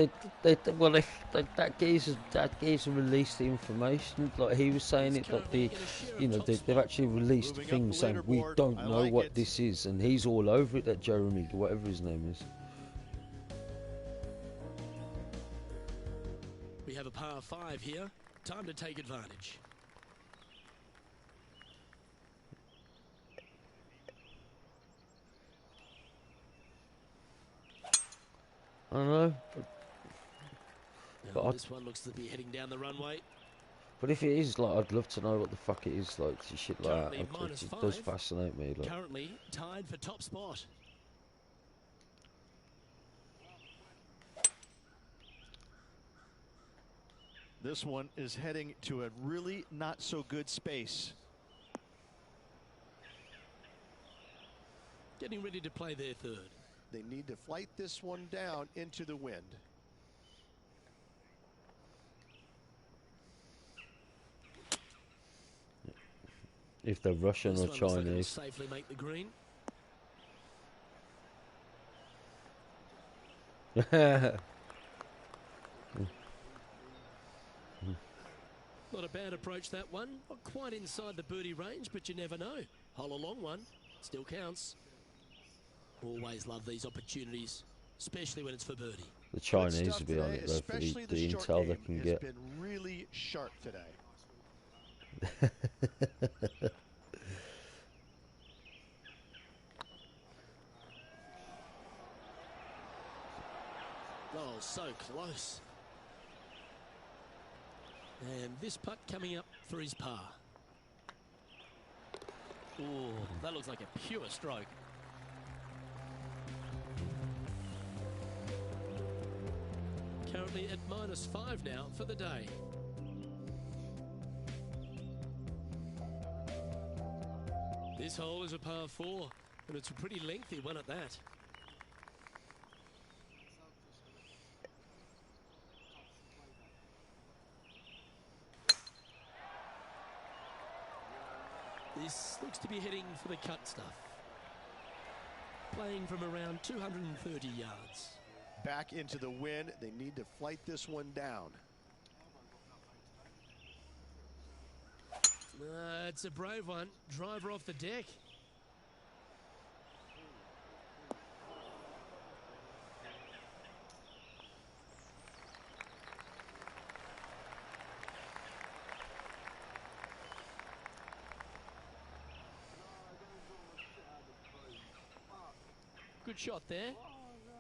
that geezer released the information. Like he was saying It's it, that currently in a share of top they've spot. actually released Moving up things the saying we leaderboard. don't I know like what it. this is, and he's all over it. That Jeremy, whatever his name is. We have a par 5 here. Time to take advantage. I don't know, Now, I- this one looks to be heading down the runway. but if it is, like, I'd love to know what the fuck it is, like shit like Currently that. minus It does 5. fascinate me. Like, Currently tied for top spot. This one is heading to a really not so good space. Getting ready to play their third. They need to flight this one down into the wind. if they're Russian This or one looks like it'll Chinese. safely make the green. Not a bad approach, that one. Not quite inside the birdie range, but you never know. Hole a long one. Still counts. Always love these opportunities, especially when it's for birdie. The Good Chinese stuff will be on today, it though for especially the short intel they game can has get. been really sharp today. Oh, so close. And this putt coming up for his par. Oh, that looks like a pure stroke. Currently at -5 now for the day. This hole is a par 4, and it's a pretty lengthy one at that. This looks to be heading for the cut stuff. Playing from around 230 yards. Back into the wind. They need to flight this one down. It's a brave one. Driver off the deck. Good shot there.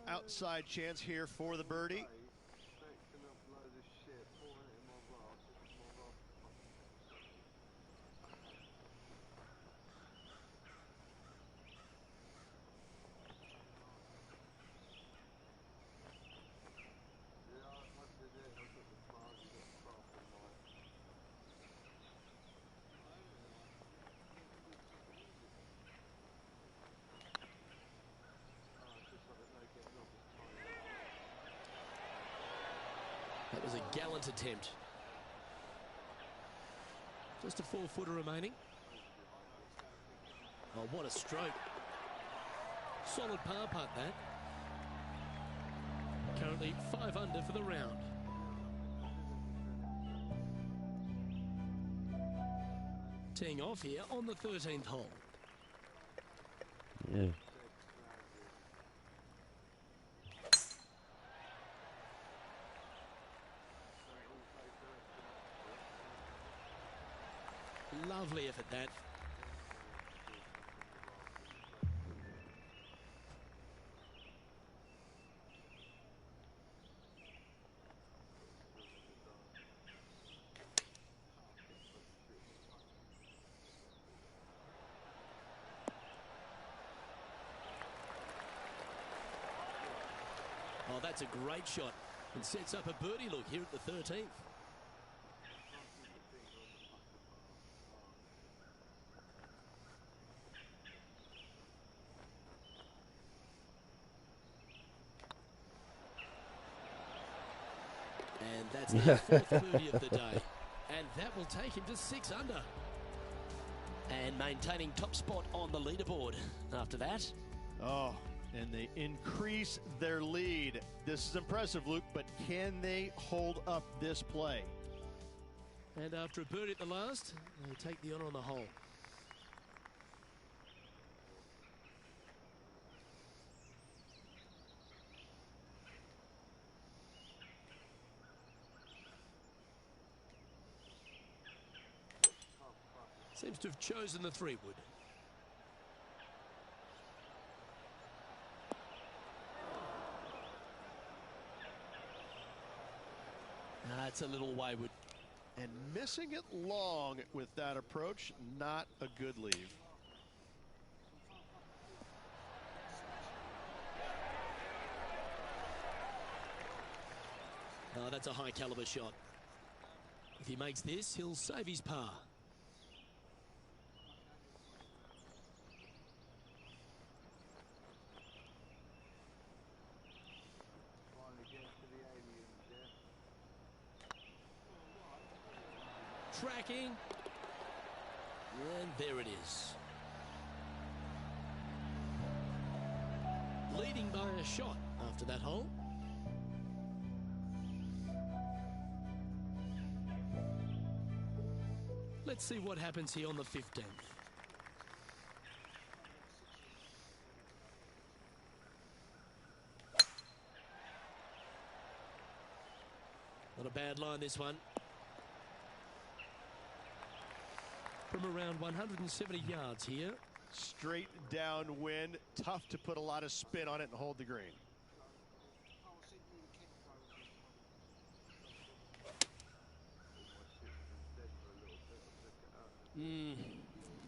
Outside chance here for the birdie. That was a gallant attempt. Just a 4-footer remaining. Oh, what a stroke. Solid par putt, that. Currently 5 under for the round. Teeing off here on the 13th hole. Yeah. Lovely effort, that. Oh, that's a great shot and sets up a birdie look here at the 13th. And that's the 4th birdie of the day. And that will take him to 6 under. And maintaining top spot on the leaderboard after that. Oh, And they increase their lead. This is impressive, Luke, but can they hold up this play? And after a birdie at the last, they take the honour on the hole. Seems to have chosen the 3-wood. That's a little wayward. And missing it long with that approach, not a good leave. Oh, that's a high caliber shot. If he makes this, he'll save his par. Tracking, and there it is. Leading by a shot after that hole. Let's see what happens here on the 15th. Not a bad line, this one. From around 170 yards here. Straight downwind, tough to put a lot of spin on it and hold the green.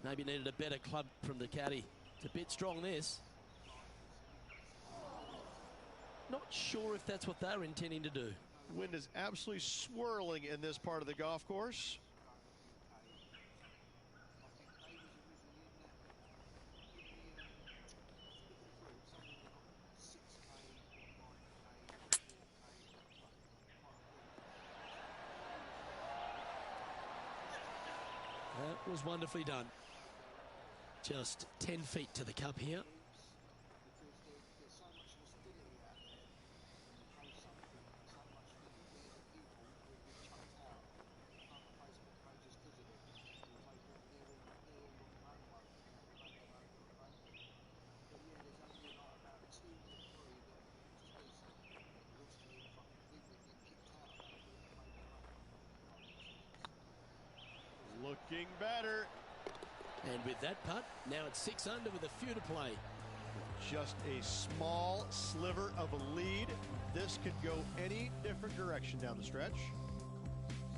Maybe needed a better club from the caddy. It's a bit strong, this. Not sure if that's what they're intending to do. Wind is absolutely swirling in this part of the golf course. That was wonderfully done. Just 10 feet to the cup here. Looking better. And with that putt, now it's 6 under with a few to play. Just a small sliver of a lead. This could go any different direction down the stretch.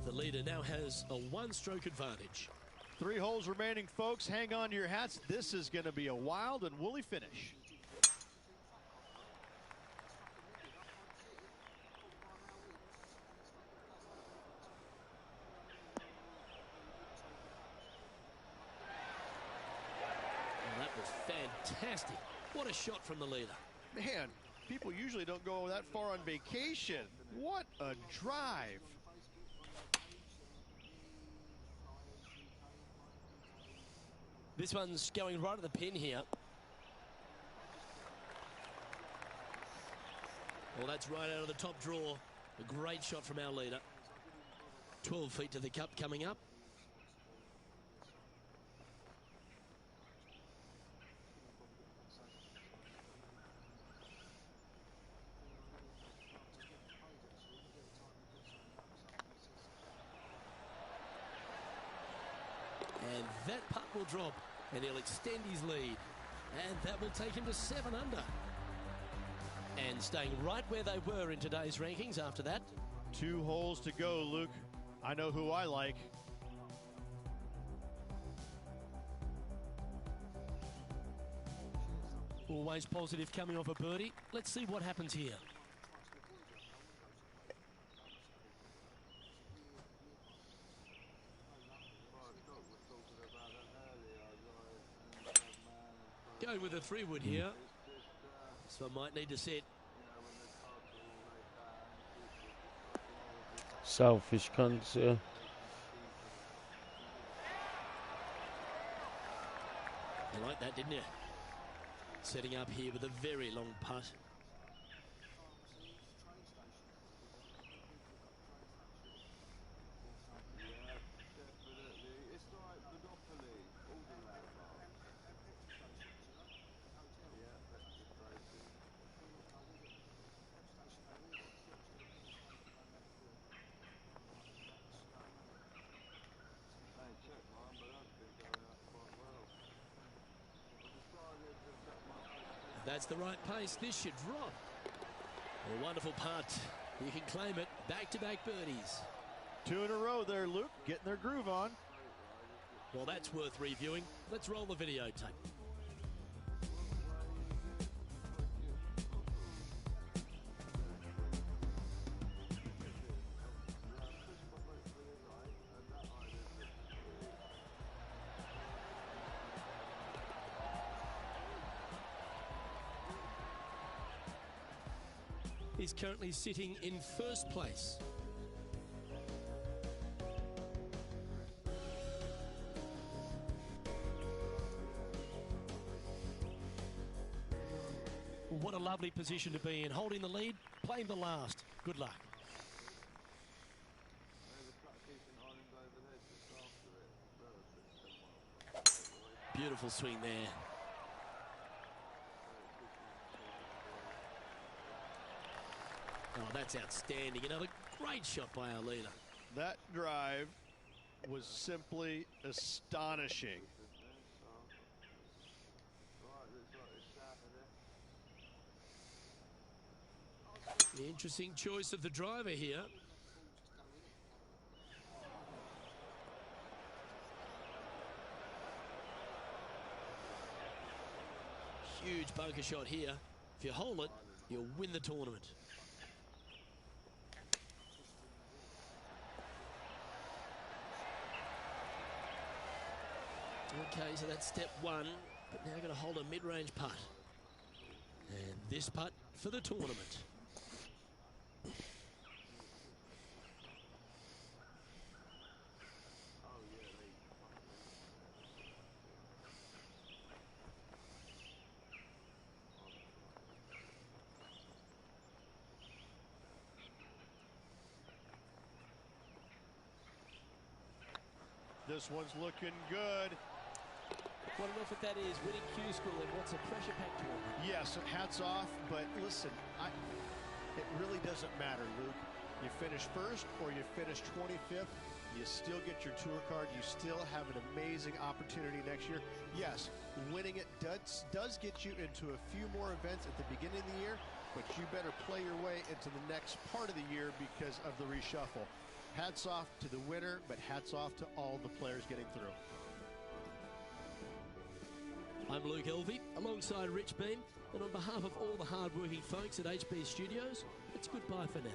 The leader now has a 1-stroke advantage. 3 holes remaining, folks. Hang on to your hats. This is going to be a wild and woolly finish. That was fantastic. What a shot from the leader. Man, people usually don't go that far on vacation. What a drive. This one's going right at the pin here. Well, that's right out of the top draw. A great shot from our leader. 12 feet to the cup coming up. And that putt will drop, and he'll extend his lead. And that will take him to 7 under. And staying right where they were in today's rankings after that. 2 holes to go, Luke. I know who I like. Always positive coming off a birdie. Let's see what happens here. Going with a 3-wood here. So I might need to set. Selfish cunts, yeah. You like that, didn't you? Setting up here with a very long putt. That's the right pace. This should drop. A wonderful putt. You can claim it. Back-to-back birdies. 2 in a row there, Luke, getting their groove on. Well, that's worth reviewing. Let's roll the videotape. He's currently sitting in first place. What a lovely position to be in, holding the lead, playing the last. Good luck. Beautiful swing there. Oh, that's outstanding. Another great shot by our leader. That drive was simply astonishing. The interesting choice of the driver here. Huge bunker shot here. If you hold it, you'll win the tournament. Okay, so that's step one, but now going to hold a mid-range putt. And this putt for the tournament. This one's looking good. What an effort that is, winning Q School and what's a pressure-packed tournament. Yes, hats off, but listen, it really doesn't matter, Luke. You finish first or you finish 25th, you still get your tour card. You still have an amazing opportunity next year. Yes, winning it does get you into a few more events at the beginning of the year, but you better play your way into the next part of the year because of the reshuffle. Hats off to the winner, but hats off to all the players getting through. I'm Luke Elvey, alongside Rich Beam, and on behalf of all the hard-working folks at HB Studios, it's goodbye for now.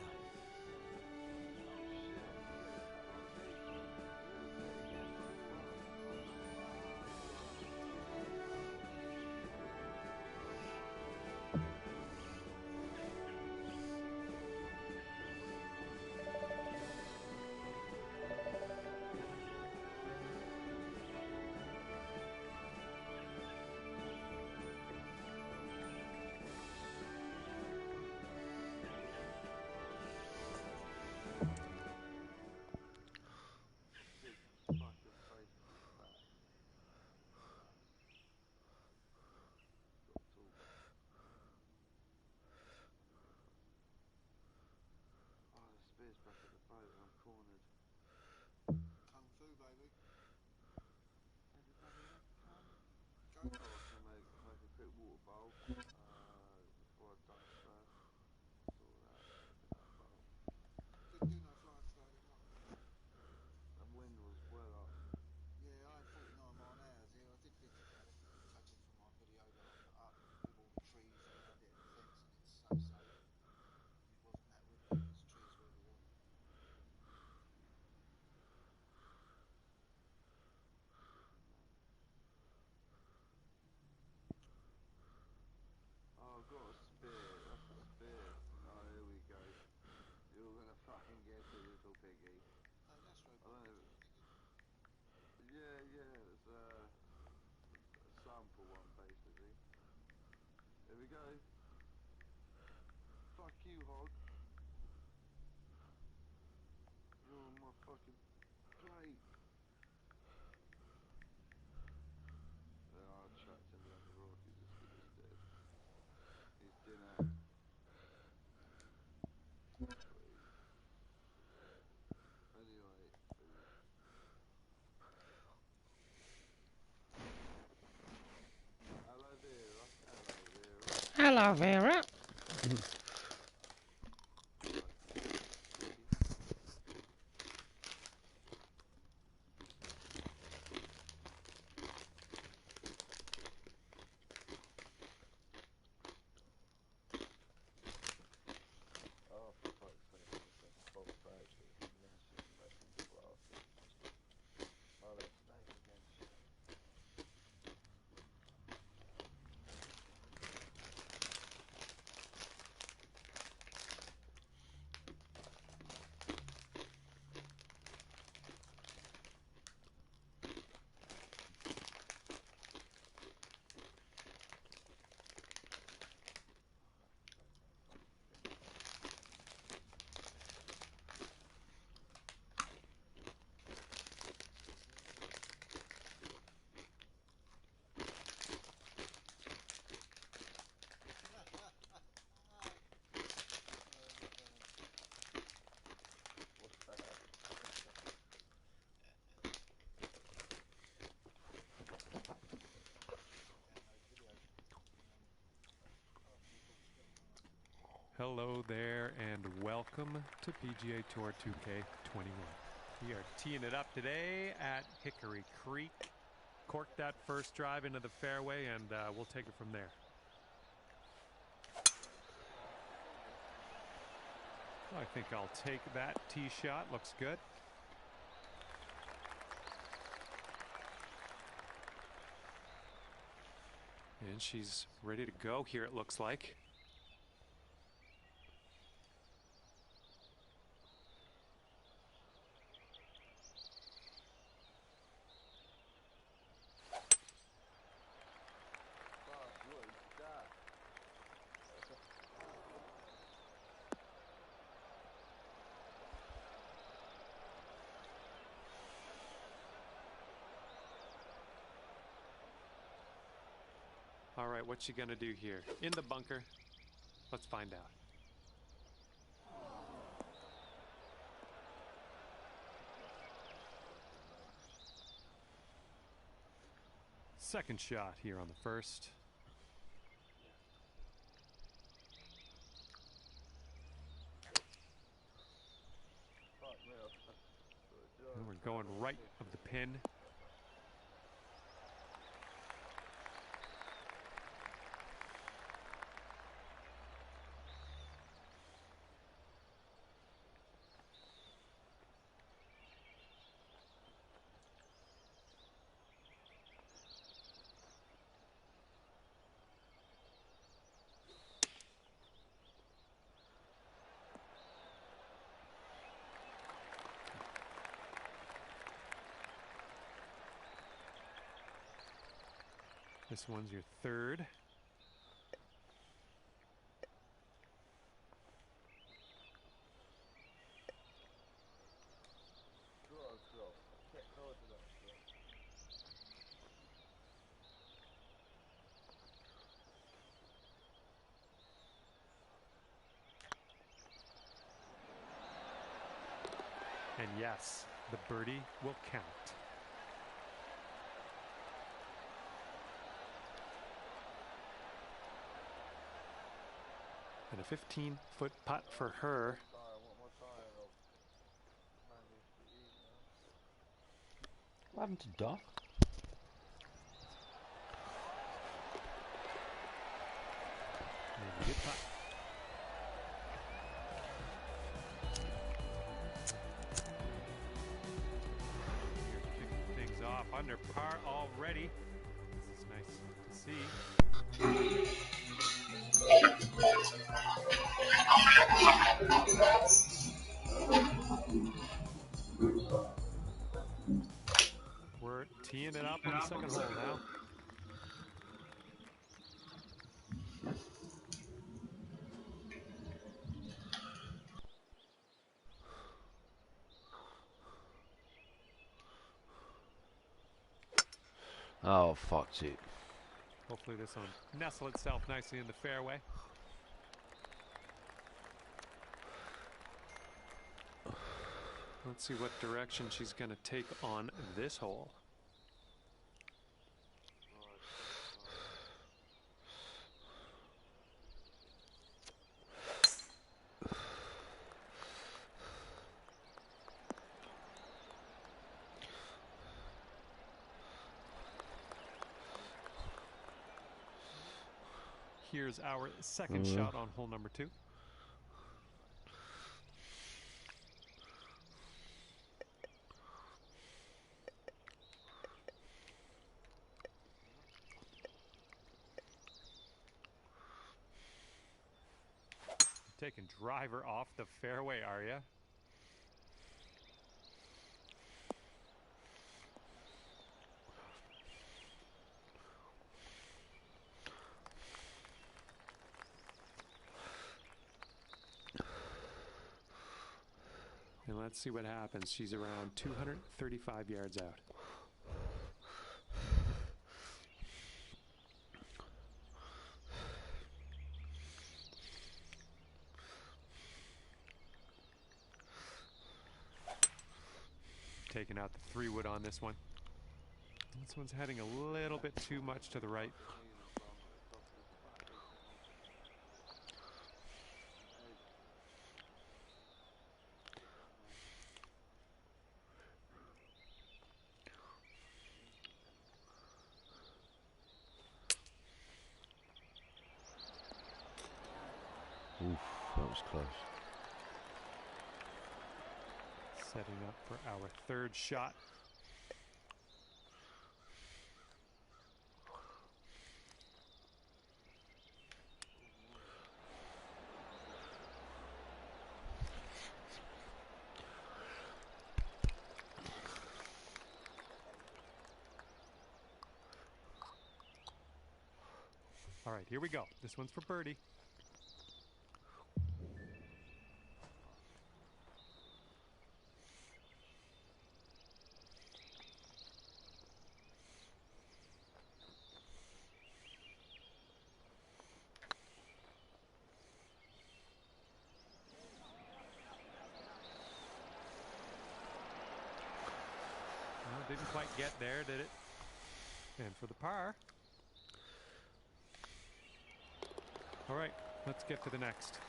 There we go. Fuck you, hog. You're on my fucking plate. I'll track him down the road. He's as good as dead. He's dinner. Anyway. Hello, Vera. Hello, Vera. Oh, for fuck's sake, it's a bolt factory. Massive fucking glasses. Oh, that's nice again. Hello there and welcome to PGA Tour 2K21. We are teeing it up today at Hickory Creek. Corked that first drive into the fairway and we'll take it from there. I think I'll take that tee shot. Looks good. And she's ready to go here, it looks like. All right, what's she gonna do here? In the bunker. Let's find out. Second shot here on the first. And we're going right of the pin. This one's your third. And yes, the birdie will count. And a 15-foot putt for her. What happened to Doc? Good putt. You're kicking things off under par already. This is nice to see. We're teeing it up on the second hole now. Oh, fucked it. Hopefully this will nestle itself nicely in the fairway. Let's see what direction she's going to take on this hole. Here's our second shot on hole number 2. Taking driver off the fairway, are ya? And let's see what happens. She's around 235 yards out. Taking out the 3-wood on this one. This one's heading a little bit too much to the right. Oof, that was close. Setting up for our third shot. All right, here we go. This one's for birdie. Didn't quite get there, did it? And for the par. All right, let's get to the next.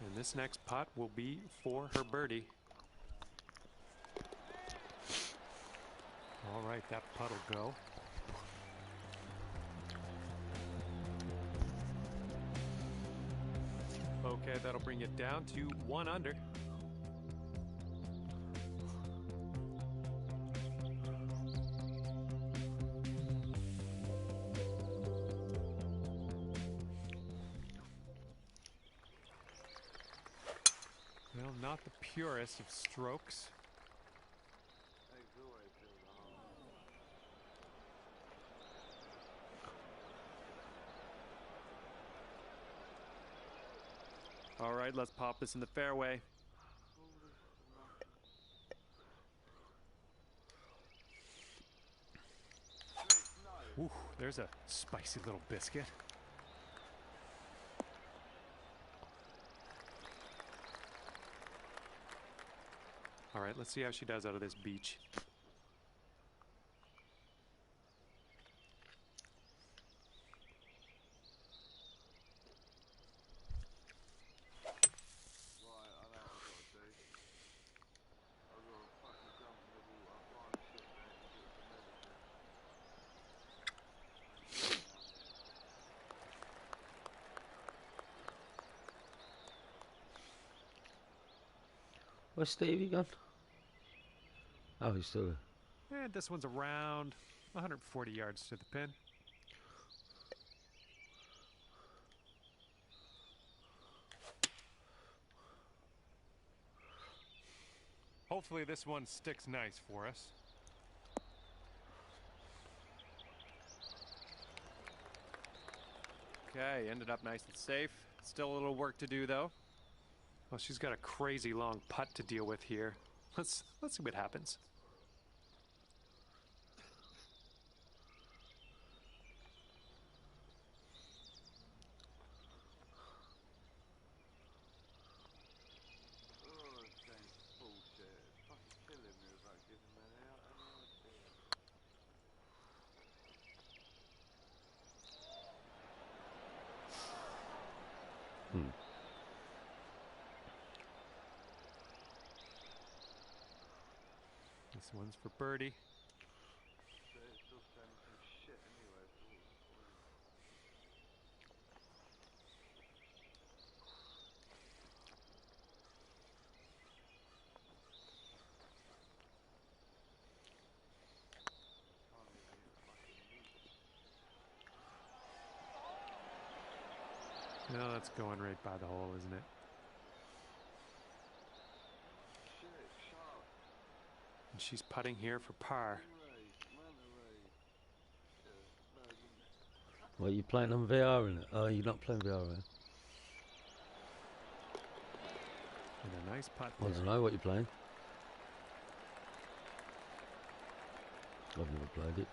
And this next putt will be for her birdie. All right, that putt will go. Okay, that'll bring it down to 1 under. Well, not the purest of strokes. All right, let's pop this in the fairway. Ooh, there's a spicy little biscuit. All right, let's see how she does out of this beach. Where's Stevie gone? Oh, he's still there. And this one's around 140 yards to the pin. Hopefully this one sticks nice for us. Okay, ended up nice and safe. Still a little work to do though. Well, she's got a crazy long putt to deal with here. Let's see what happens. Oh, this game's bullshit. It's fucking killing me without giving me any idea. This one's for birdie. But it's still saying some shit anyway. So what's the point? Can't even fucking meet. No, that's going right by the hole, isn't it? Shit, sharp. And she's putting here for par. Manta ray. Yeah, no, isn't it? What, you playing on VR in it? Oh, you're not playing VR, right? And a nice putt I there. don't know what you're playing. I've never played it.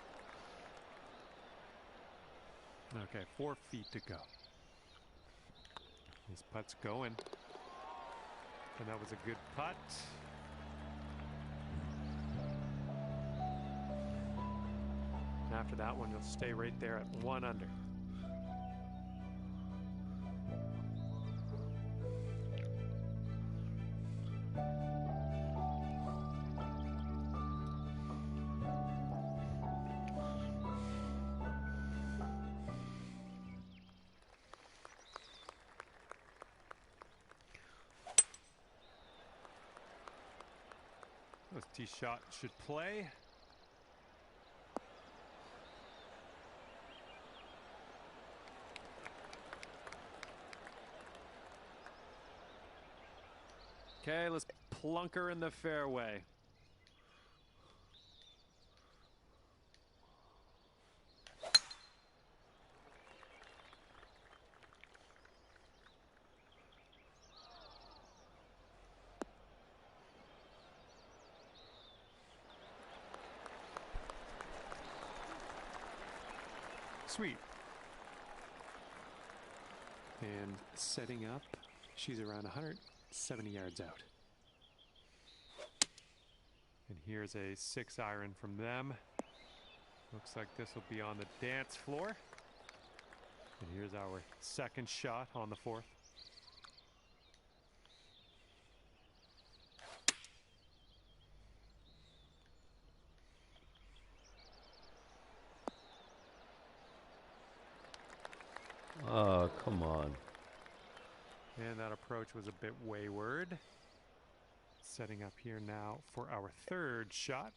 Okay, 4 feet to go. This putt's going. And that was a good putt. And after that one, you'll stay right there at 1 under. This tee shot should play. Okay, let's plunk her in the fairway. Sweet. And setting up, she's around 170 yards out. And here's a 6-iron from them. Looks like this will be on the dance floor. And here's our second shot on the 4th. Oh, come on. And that approach was a bit wayward. Setting up here now for our 3rd shot.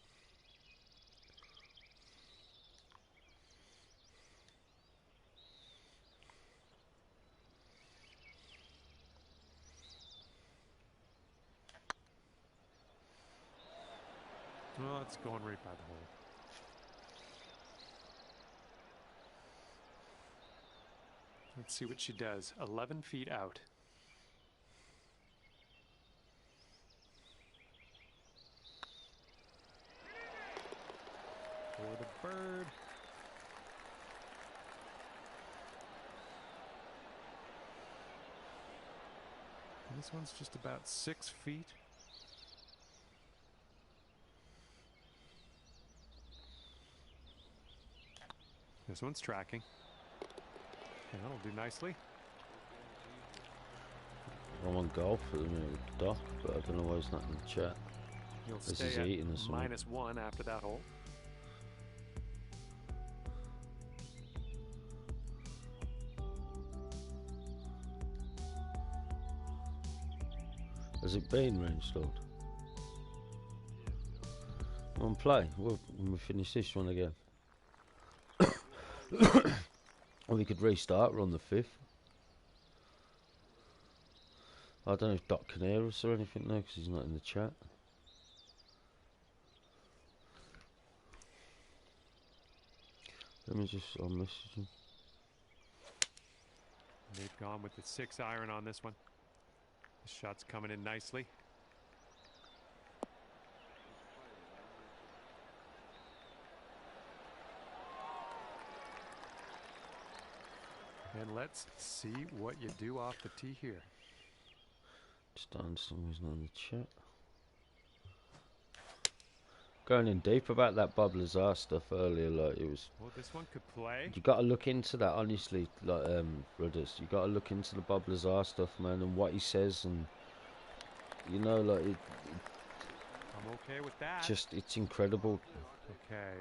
Well, it's going right by the hole. Let's see what she does. 11 feet out. For the bird. And this one's just about 6 feet. This one's tracking. And that'll do nicely. I'm on golf at the minute with Doc, but I don't know why he's not in the chat. You'll This stay is at eating or something. -1 after that hole. Has it been reinstalled? On play. Well, when we finish this one again. Or we could restart. We're on the 5th. I don't know if Doc can hear us or anything now because he's not in the chat. Let me just, I'll message him. They've gone with the 6-iron on this one. Shots coming in nicely. And let's see what you do off the tee here. Just answering on the chat. Going in deep about that Bob Lazar stuff earlier, like it was. Well, this one could play. You got to look into that, honestly, like brothers. You got to look into the Bob Lazar stuff, man, and what he says, and you know, like I'm okay with that. Just it's incredible. Okay,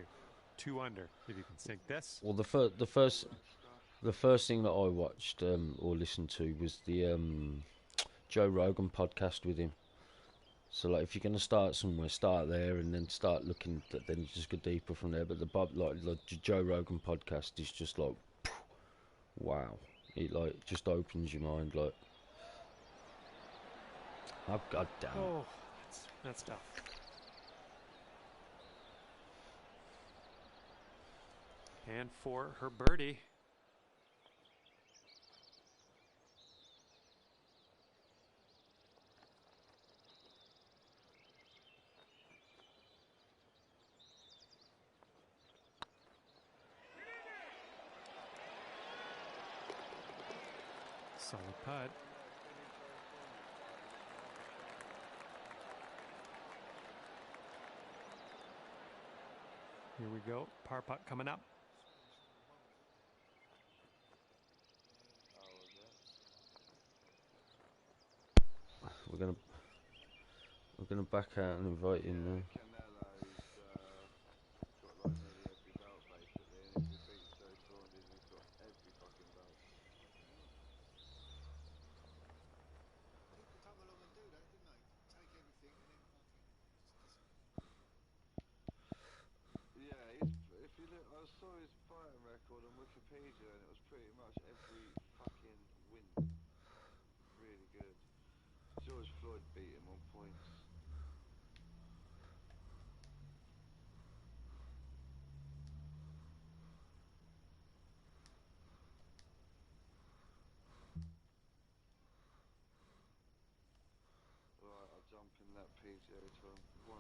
2 under. If you can sink this. Well, the first thing that I watched or listened to was the Joe Rogan podcast with him. So like, if you're gonna start somewhere, start there, and then start looking. Then you just go deeper from there. But the Joe Rogan podcast is just like, wow! It like just opens your mind. Like, oh god damn! Oh, that's tough. And for her birdie. Solid putt. Here we go. Par putt coming up. We're gonna back out and invite him now. I saw his fighting record on Wikipedia and it was pretty much every fucking win. Really good. George Floyd beat him on points. Right, I'll jump in that PGA Tour 1